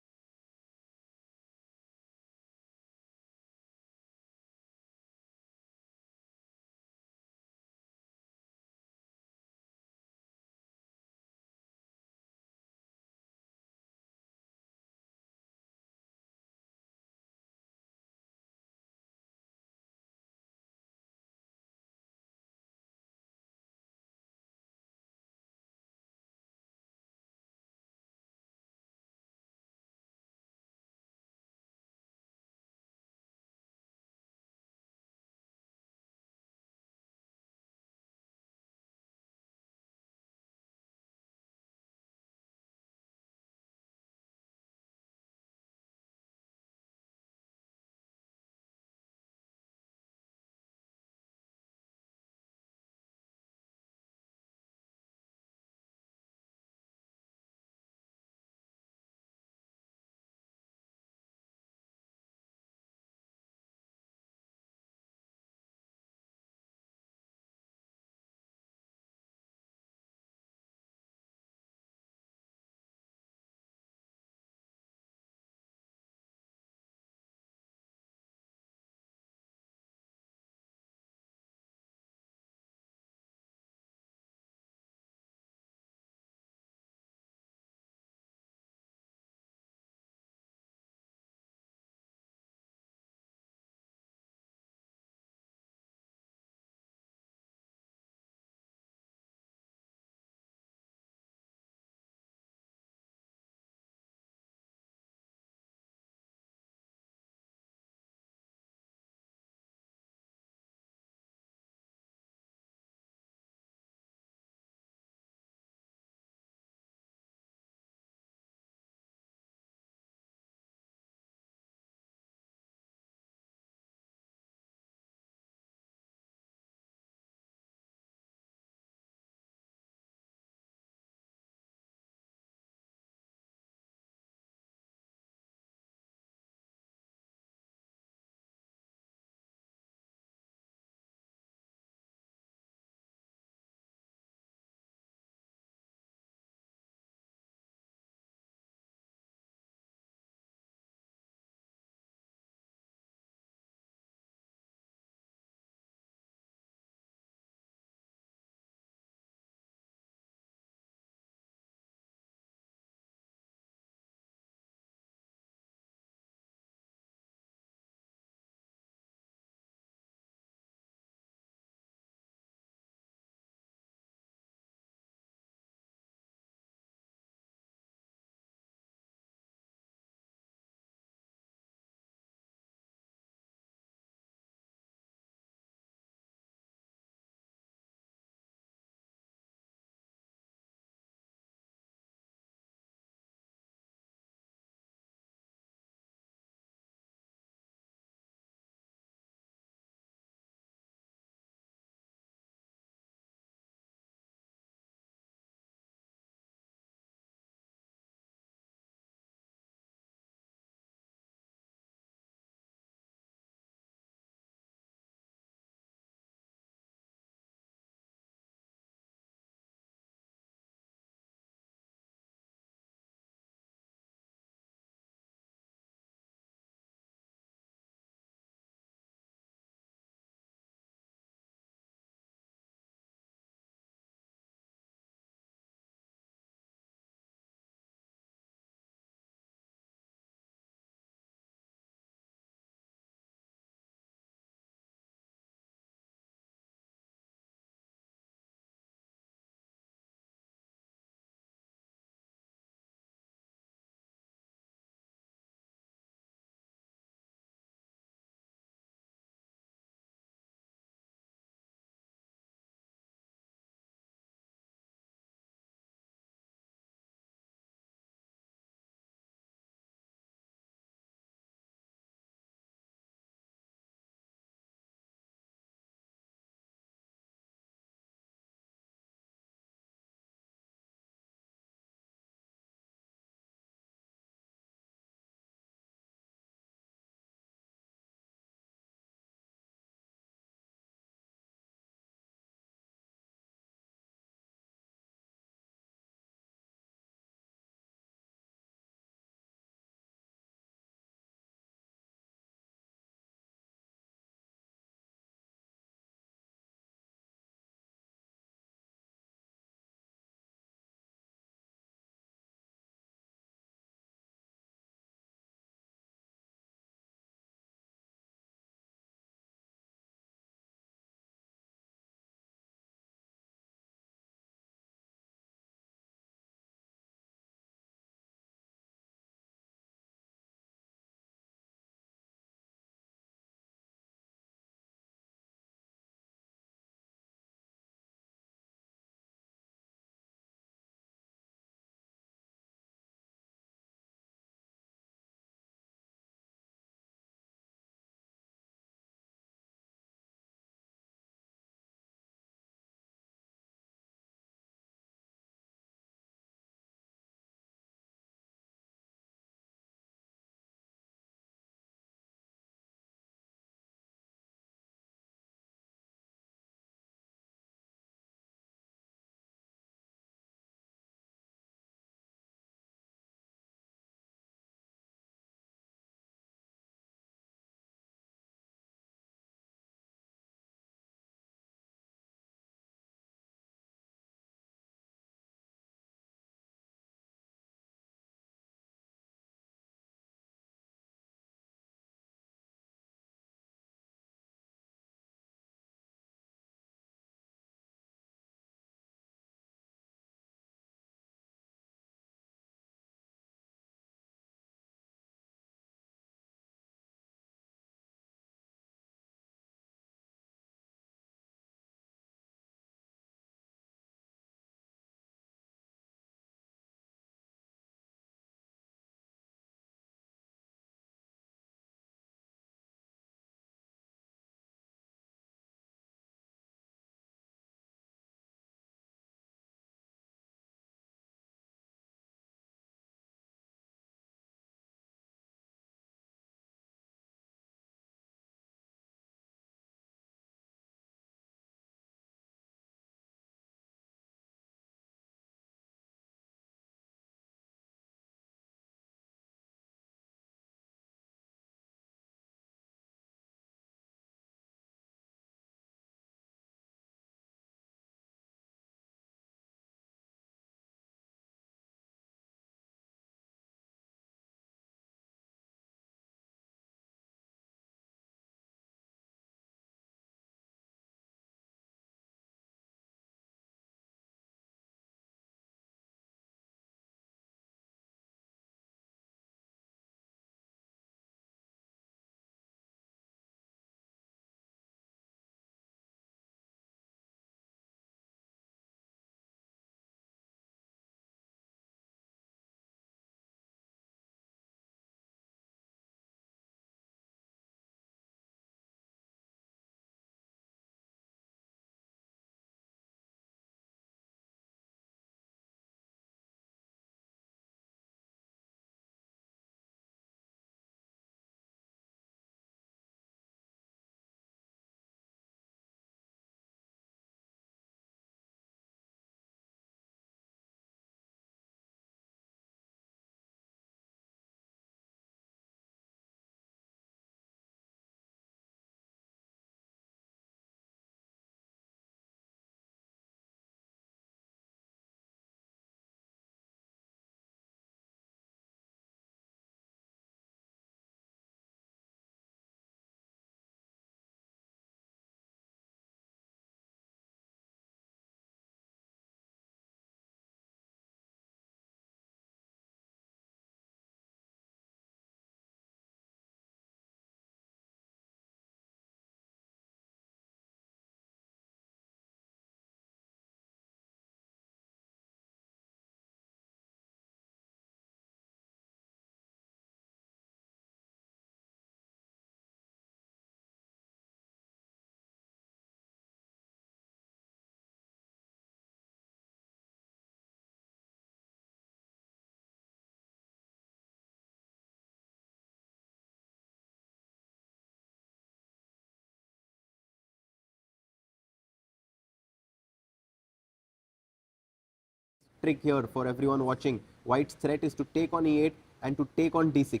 trick here for everyone watching. White's threat is to take on e8 and to take on d6.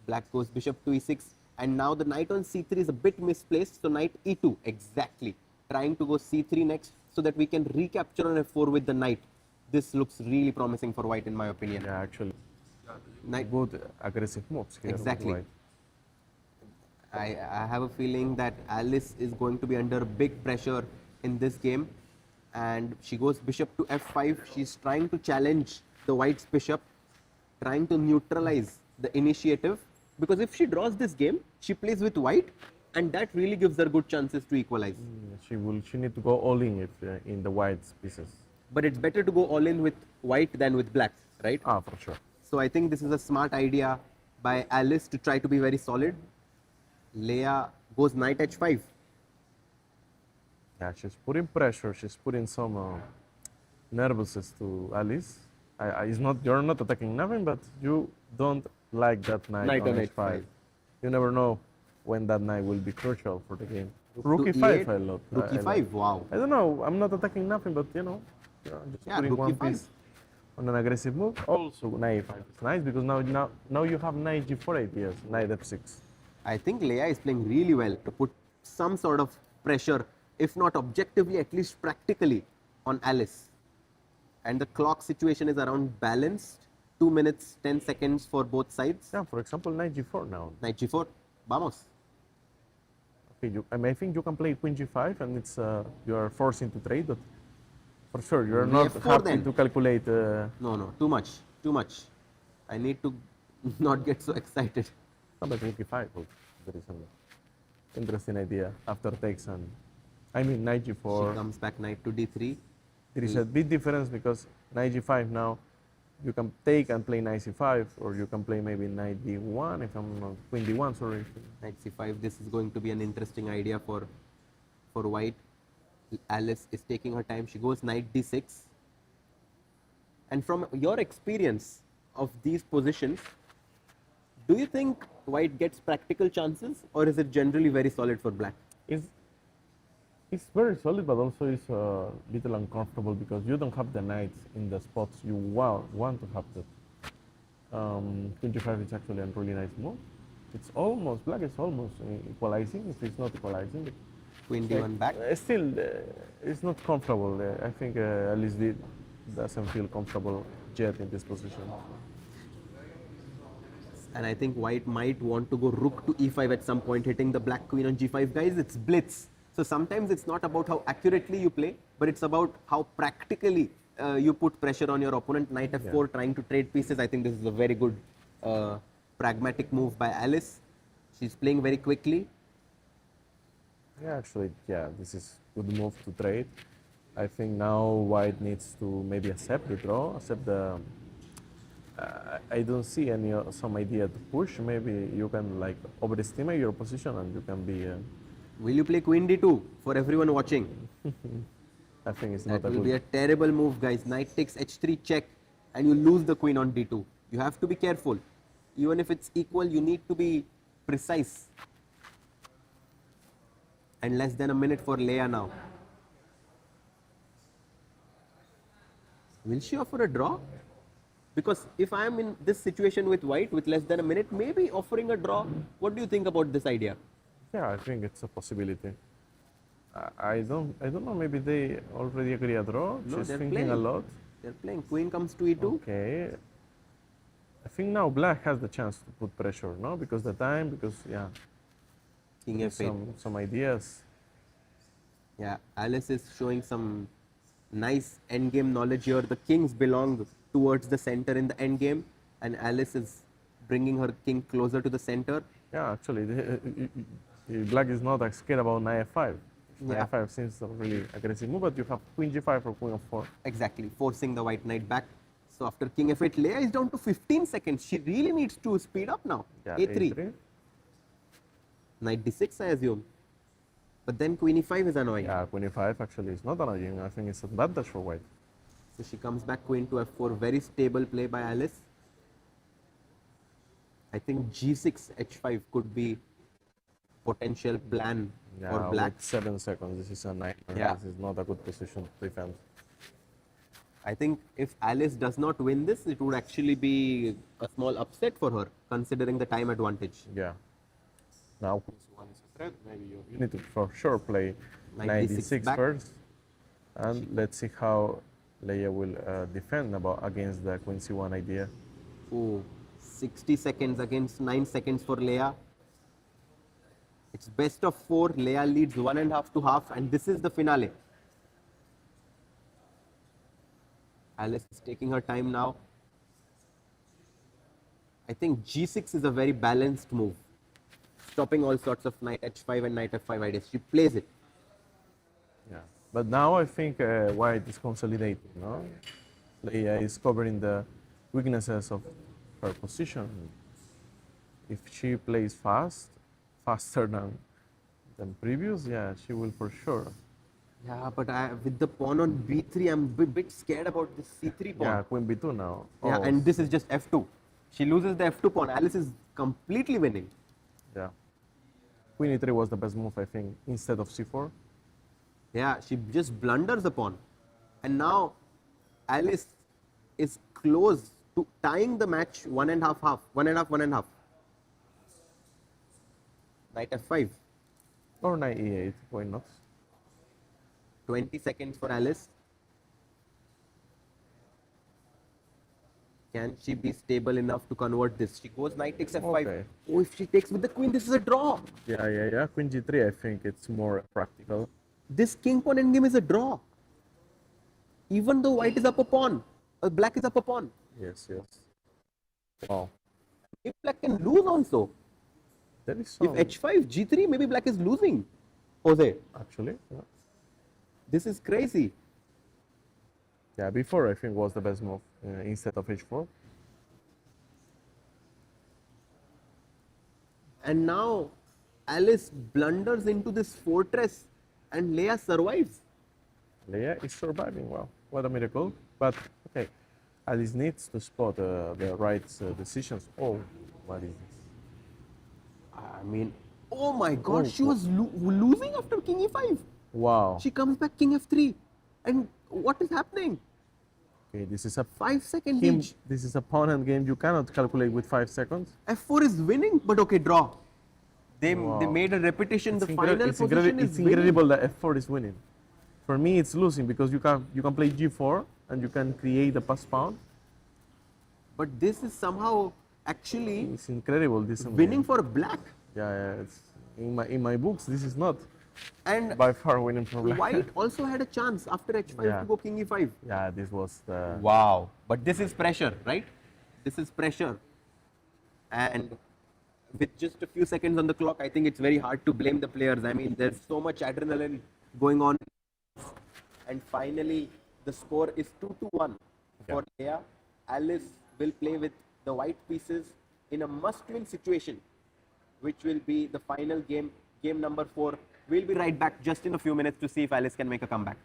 Black goes bishop to e6, and now the knight on c3 is a bit misplaced, so knight e2, exactly. Trying to go c3 next so that we can recapture on f4 with the knight. This looks really promising for white in my opinion. Yeah, actually, Knight, good aggressive moves here. with exactly. white. I have a feeling that Alice is going to be under big pressure in this game, and she goes bishop to f5. She's trying to challenge the white's bishop, trying to neutralize the initiative, because if she draws this game, she plays with white, and that really gives her good chances to equalize. She need to go all in if in the white's pieces. But it's better to go all in with white than with black, right? Ah, for sure. So I think this is a smart idea by Alice to try to be very solid. Leya goes knight h5. Yeah, she's putting pressure. She's putting some nervousness to Alice. It's not you're not attacking nothing, but you don't like that knight, Knight on on h5. h5. You never know when that knight will be crucial for the game. Rook To e5, e8, I love. Rook I e5, love. wow. I don't know. I'm not attacking nothing, but you know, just Yeah, putting rook one e5. piece on an aggressive move. Also, knight e5. It's nice because now you have knight g4 ideas. Knight f6. I think Leya is playing really well to put some sort of pressure, if not objectively, at least practically, on Alice. And the clock situation is around balanced. 2 minutes, 10 seconds for both sides. Yeah, for example, knight g4 now. Knight g4, vamos. Okay, I think you can play queen g5, and it's you are forced into trade, but for sure you are Maybe not f4 happy then. to calculate. No, too much, too much. I need to not get so excited. But rook e5, there is an interesting idea after takes and I mean knight She g4. comes back knight to d3. There is a big difference because knight g5 now you can take and play knight c5, or you can play maybe knight d1 if I'm not queen d1. Sorry. Knight c5, this is going to be an interesting idea for white. Alice is taking her time. She goes knight d6. And from your experience of these positions, do you think white gets practical chances, or is it generally very solid for black? It's very solid, but also it's a little uncomfortable because you don't have the knights in the spots you want to have that. Queen g5 is actually a really nice move. It's almost, black is almost equalizing, if it's not equalizing. Queen d1 back. Still, it's not comfortable. I think Alice doesn't feel comfortable yet in this position. And I think white might want to go rook to e5 at some point, hitting the black queen on g5. Guys, it's blitz. So sometimes it's not about how accurately you play, but it's about how practically you put pressure on your opponent. Knight f4, trying to trade pieces. I think this is a very good pragmatic move by Alice. She's playing very quickly. Yeah, actually, this is good move to trade. I think now white needs to maybe accept the draw, accept the. I don't see any some idea to push. Maybe you can like overestimate your position and you can be. Will you play queen d2 for everyone watching? I think it's That not a will good. be a terrible move, guys. Knight takes h3 check, and you lose the queen on d2. You have to be careful. Even if it's equal, you need to be precise. And less than a minute for Leya now. Will she offer a draw? Because if I am in this situation with white with less than a minute, maybe offering a draw. What do you think about this idea? Yeah, I think it's a possibility. I don't know. Maybe they already agree a draw. No, She's they're thinking playing. a lot. They're playing queen comes to e2. Okay. I think now black has the chance to put pressure, no? Because King f8. some ideas. Yeah, Alice is showing some nice endgame knowledge here. The kings belong towards the center in the endgame, and Alice is bringing her king closer to the center. Yeah, actually, black is not scared about knight f5. Yeah. Knight f5 seems a really aggressive move, but you have queen g5 or queen f4. Exactly, forcing the white knight back. So after king f8, Leya is down to 15 seconds. She really needs to speed up now. Yeah, a3. Knight d6, I assume. But then queen e5 is annoying. Yeah, queen e5 actually is not annoying. I think it's advantage for white. So she comes back queen to f4. Very stable play by Alice. I think g6 h5 could be potential plan Yeah, for black. with 7 seconds, this is a nightmare. Yeah. This is not a good position to defend. I think if Alice does not win this, it would actually be a small upset for her, considering the time advantage. Yeah. Now Queen C1 is a threat. Maybe you need to for sure play 96 96 back. first. And let's see how Leia will defend against the Queen C1 idea. Oh, 60 seconds against 9 seconds for Leia. It's best of 4. Leia leads 1.5 to half, and this is the finale. Alice is taking her time now. I think G6 is a very balanced move, stopping all sorts of knight H5 and knight F5 ideas. She plays it. Yeah. But now I think White is consolidating, no? Leia is covering the weaknesses of her position. If she plays faster than previous, yeah, she will for sure. Yeah, but with the pawn on B3, I'm a bit scared about this C3 pawn. Yeah, Queen B2 now. Yeah, Oh, and this is just F2. She loses the F2 pawn. Alice is completely winning. yeah. Queen E3 was the best move, I think, instead of C4. Yeah, she just blunders the pawn. And now Alice is close to tying the match 1.5 half. 1.5, 1.5. Knight F5. Or knight E8, why not? 20 seconds for Alice. Can she be stable enough to convert this? She goes knight takes F5. Okay. Oh, if she takes with the queen, this is a draw. Yeah. Queen G3, I think it's more practical. This king pawn endgame is a draw. Even though white is up a pawn, black is up a pawn. Yes. Wow. If black can lose also. There is If some, H5, G3, maybe black is losing. Jose, actually. Yeah. this is crazy. Yeah, before I think was the best move instead of H4. And now Alice blunders into this fortress and Leia survives. Leia is surviving. Wow, what a miracle. But okay, Alice needs to spot the right decisions. Oh, what is this? I mean, oh my god, Oh, she was losing after king e5. Wow. She comes back king f3. And what is happening? Okay, this is a 5-second game. lead. This is a pawn and game you cannot calculate with 5 seconds. F4 is winning, but okay, draw. They Wow. made a repetition. It's The final position is it's winning. incredible that F4 is winning. For me, it's losing because you can play G4 and you can create a pass pawn. But this is somehow actually It's incredible. This winning game. for black. Yeah. It's in my books. This is not And by far winning for black. white also had a chance after h5 Yeah. to go king e5. Yeah, this was the. Wow. But this is pressure, right? This is pressure. And with just a few seconds on the clock, I think it's very hard to blame the players. I mean, there's so much adrenaline going on. And finally, the score is 2-1 for Leia. Alice will play with the white pieces in a must-win situation, which will be the final game, game number 4. We'll be right back just in a few minutes to see if Alice can make a comeback.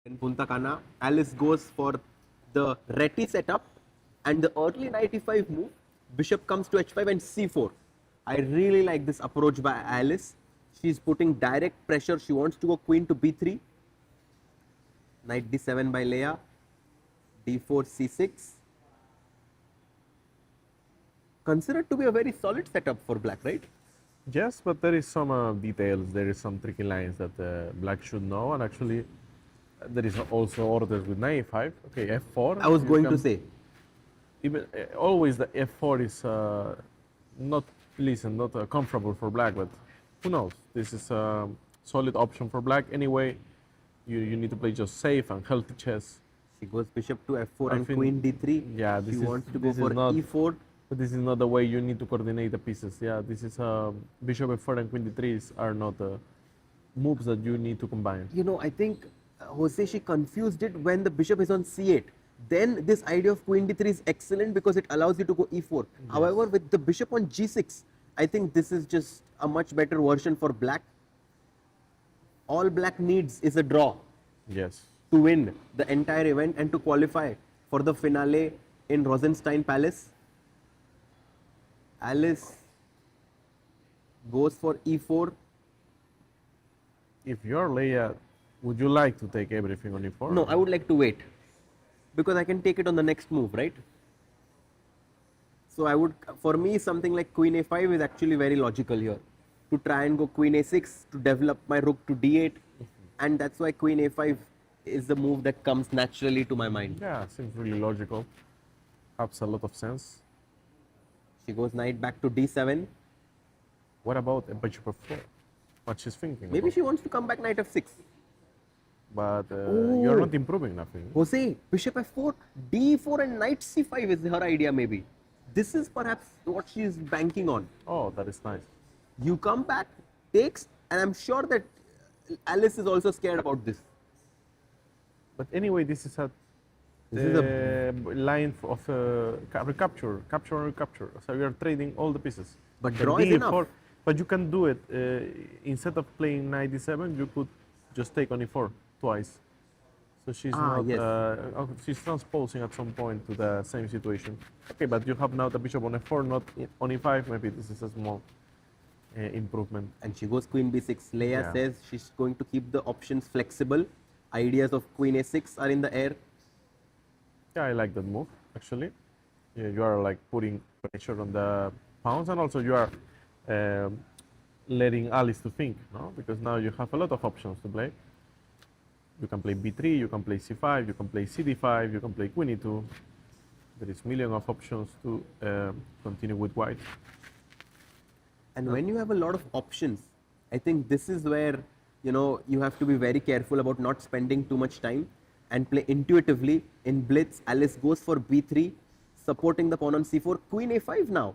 In Punta Cana, Alice goes for the Reti setup and the early knight e5 move. Bishop comes to h5 and c4. I really like this approach by Alice. She's putting direct pressure. She wants to go queen to b3. Knight d7 by Leya. d4 c6. Considered to be a very solid setup for black, right? Yes, but there is some details, there is some tricky lines that black should know, and actually there is also orders with knight e5. Okay, f4. I was you going to can- say. Even always the f4 is not pleasant, not comfortable for black, but who knows? This is a solid option for black. Anyway, you need to play just safe and healthy chess. She goes bishop to f4 I and think- queen d3. Yeah, She this is wants to go this is for not- e4. But this is not the way you need to coordinate the pieces. Yeah, this is bishop f4 and queen d3 are not moves that you need to combine. You know, I think Jose, she confused it when the bishop is on c8. Then this idea of queen d3 is excellent because it allows you to go e4. However, with the bishop on g6, I think this is just a much better version for black. All black needs is a draw Yes. to win the entire event and to qualify for the finale in Rosenstein Palace. Alice goes for e4. If you're Leia, would you like to take everything on e4? No, I would like to wait because I can take it on the next move, right? So I would, for me, something like queen a5 is actually very logical here. To try and go queen a6 to develop my rook to d8, and that's why queen a5 is the move that comes naturally to my mind. Yeah, seems really logical. Has a lot of sense. She goes knight back to d7. What about a bishop f4? What she's thinking? Maybe about? she wants to come back knight f6. But you're not improving nothing. Jose, bishop f4, d4 and knight c5 is her idea maybe. This is perhaps what she is banking on. Oh, that is nice. You come back, takes, and I'm sure that Alice is also scared about this. But anyway, this is a This is line of recapture, capture and recapture. So we are trading all the pieces. But The draw is D4 enough. But you can do it instead of playing knight d7, you could just take on e4 twice. So she's not. yes. She's transposing at some point to the same situation. Okay, but you have now the bishop on f4, not on e5. Maybe this is a small improvement. And she goes queen b6. Leia Yeah. says she's going to keep the options flexible. Ideas of queen a6 are in the air. Yeah, I like that move actually. Yeah, you are like putting pressure on the pawns, and also you are letting Alice to think, no? Because now you have a lot of options to play. You can play b3, you can play c5, you can play cd5, you can play queen e2. There is million of options to continue with white. And when you have a lot of options, I think this is where, you know, you have to be very careful about not spending too much time and play intuitively. In Blitz, Alice goes for b3, supporting the pawn on c4, queen a5 now.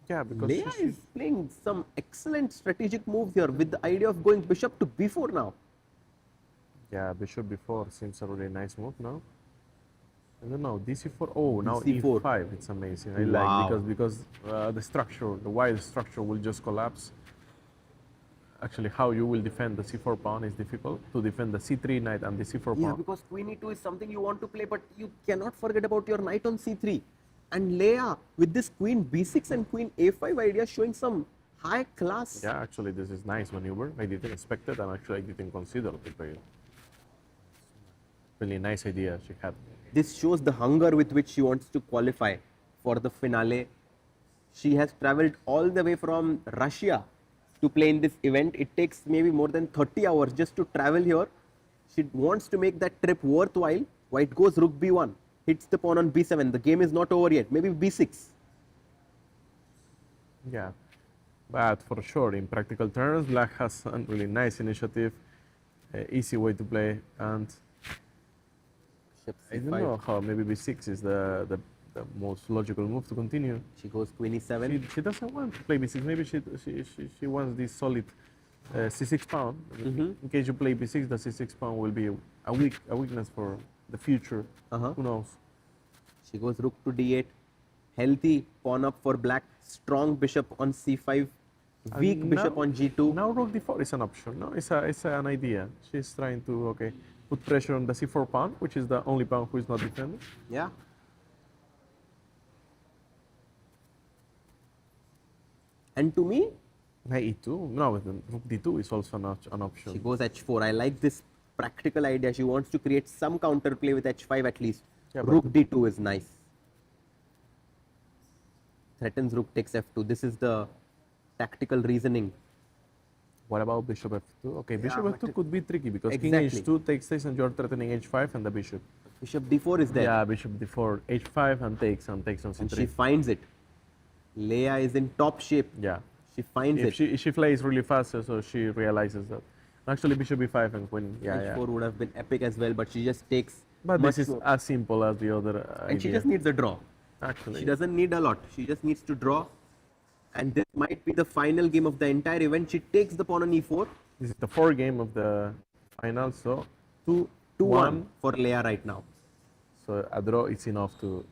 Yeah, because Leia is playing some excellent strategic moves here with the idea of going bishop to b4 now. yeah, bishop b4 seems a really nice move now. I don't know, dc4. Oh, now C4. e5. It's amazing. I Wow. like because the structure, the wide structure, will just collapse. Actually, how you will defend the c4 pawn is difficult. To defend the c3 knight and the c4 Yeah, pawn. because queen e2 is something you want to play, but you cannot forget about your knight on c3. And Leia, with this queen b6 and queen a5 idea, showing some high class. Yeah, actually, this is nice maneuver. I didn't expect it, and actually, I didn't consider to play it. Really nice idea she had. This shows the hunger with which she wants to qualify for the finale. She has traveled all the way from Russia to play in this event. It takes maybe more than 30 hours just to travel here. She wants to make that trip worthwhile. White goes rook b1, hits the pawn on b7. The game is not over yet. Maybe b6. Yeah, but for sure, in practical terms, Black has a really nice initiative, easy way to play, and Bishop I don't c5. know how maybe b6 is the most logical move to continue. She goes queen e7. She doesn't want to play b6. Maybe she wants this solid c6 pawn. In case you play b6, the c6 pawn will be a weakness for the future. Who knows? She goes rook to d8. Healthy pawn up for black. Strong bishop on c5. Weak bishop now- on g2. Now rook d4 is an option. No, it's an idea. She's trying to put pressure on the c4 pawn, which is the only pawn who is not defending. Yeah. And to me, Knight e2. No, then rook d2 is also an she option. goes h4. I like this practical idea. She wants to create some counterplay with h5 at least. Yeah, but- Rook d2 is nice. Threatens rook takes f2. This is the tactical reasoning. What about bishop f2? Okay, bishop but f2 could be tricky because Exactly. king h2 takes this and you're threatening h5 and the bishop. Bishop d4 is there. Yeah, bishop d4, h5 and takes on And c3. she finds it. Leia is in top shape. Yeah. She finds it. If she plays really fast, so she realizes that. Actually, bishop b5 and queen. Yeah, h4 yeah. would have been epic as well, but she just takes. But much this is more. as simple as the other And she idea. just needs a draw. Actually, She doesn't need a lot. She just needs to draw. And this might be the final game of the entire event. She takes the pawn on e4. this is the fourth game of the final, so 2-1. 2-1 for Leia right now So a draw is enough to.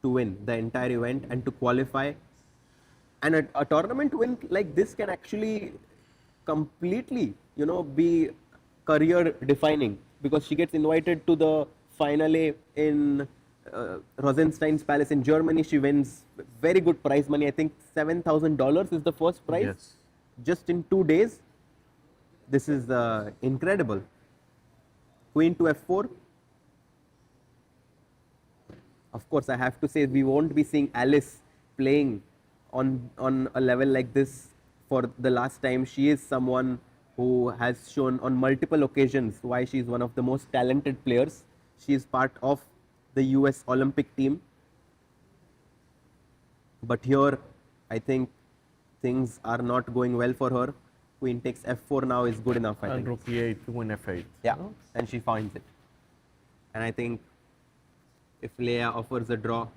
win the entire event and to qualify. And a tournament win like this can actually completely, be career defining because she gets invited to the finale in Rosenstein's Palace in Germany. She wins very good prize money. I think $7,000 is the first prize. Yes. Just in 2 days. This is incredible. Queen to f4. Of course, I have to say we won't be seeing Alice playing on a level like this for the last time. She is someone who has shown on multiple occasions why she is one of the most talented players. She is part of the US Olympic team. But here, I think things are not going well for her. Queen takes f4 now is good enough, I And think. rook e8 to win f8. Yeah, no? and she finds it. And I think if Leia offers a draw,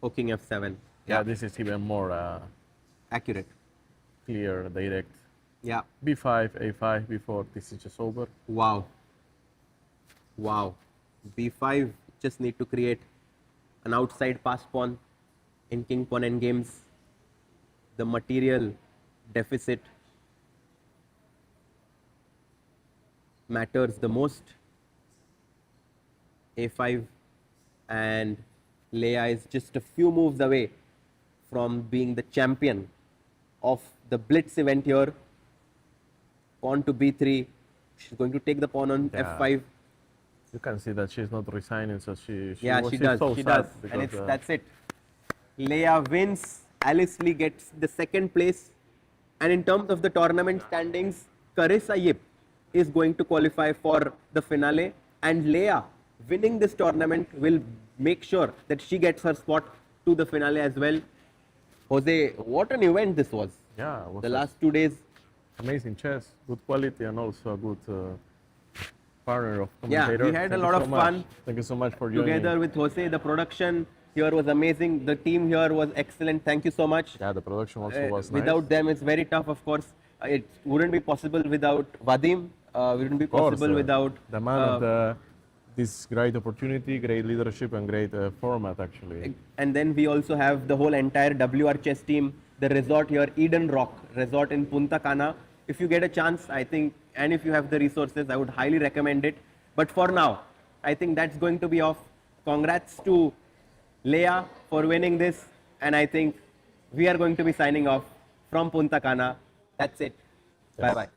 hooking f7. Yeah, this is even more Accurate. clear, direct. Yeah. b5, a5, b4, this is just over. Wow. Wow. b5 just need to create an outside pass pawn in king pawn endgames. The material deficit matters the most. a5 and Leia is just a few moves away from being the champion of the Blitz event here. Pawn to b3. She's going to take the pawn on Yeah. f5. You can see that she's not resigning, so she's She's so she sad does. because, And that's it. Leia wins. Alice Lee gets the second place. And in terms of the tournament standings, Carissa Yip is going to qualify for the finale. And Leia winning this tournament will make sure that she gets her spot to the finale as well. Jose, what an event this was. Yeah, it was The a last 2 days. amazing chess, good quality, and also a good partner of Yeah, we commentators. had a Thank lot you of so much. fun Thank you so much for joining. Together with Jose, the production here was amazing. The team here was excellent. Thank you so much. Yeah, the production also was nice. Without them, it's very tough, of course. It wouldn't be possible without Vadim. Wouldn't be Of course, possible without the man of this great opportunity, great leadership, and great format actually. And then we also have the whole entire WR chess team, the resort here, Eden Rock Resort in Punta Cana. If you get a chance, I think, and if you have the resources, I would highly recommend it. But for now, I think that's going to be off. Congrats to Leia for winning this. And I think we are going to be signing off from Punta Cana. That's it. Yes. Bye-bye.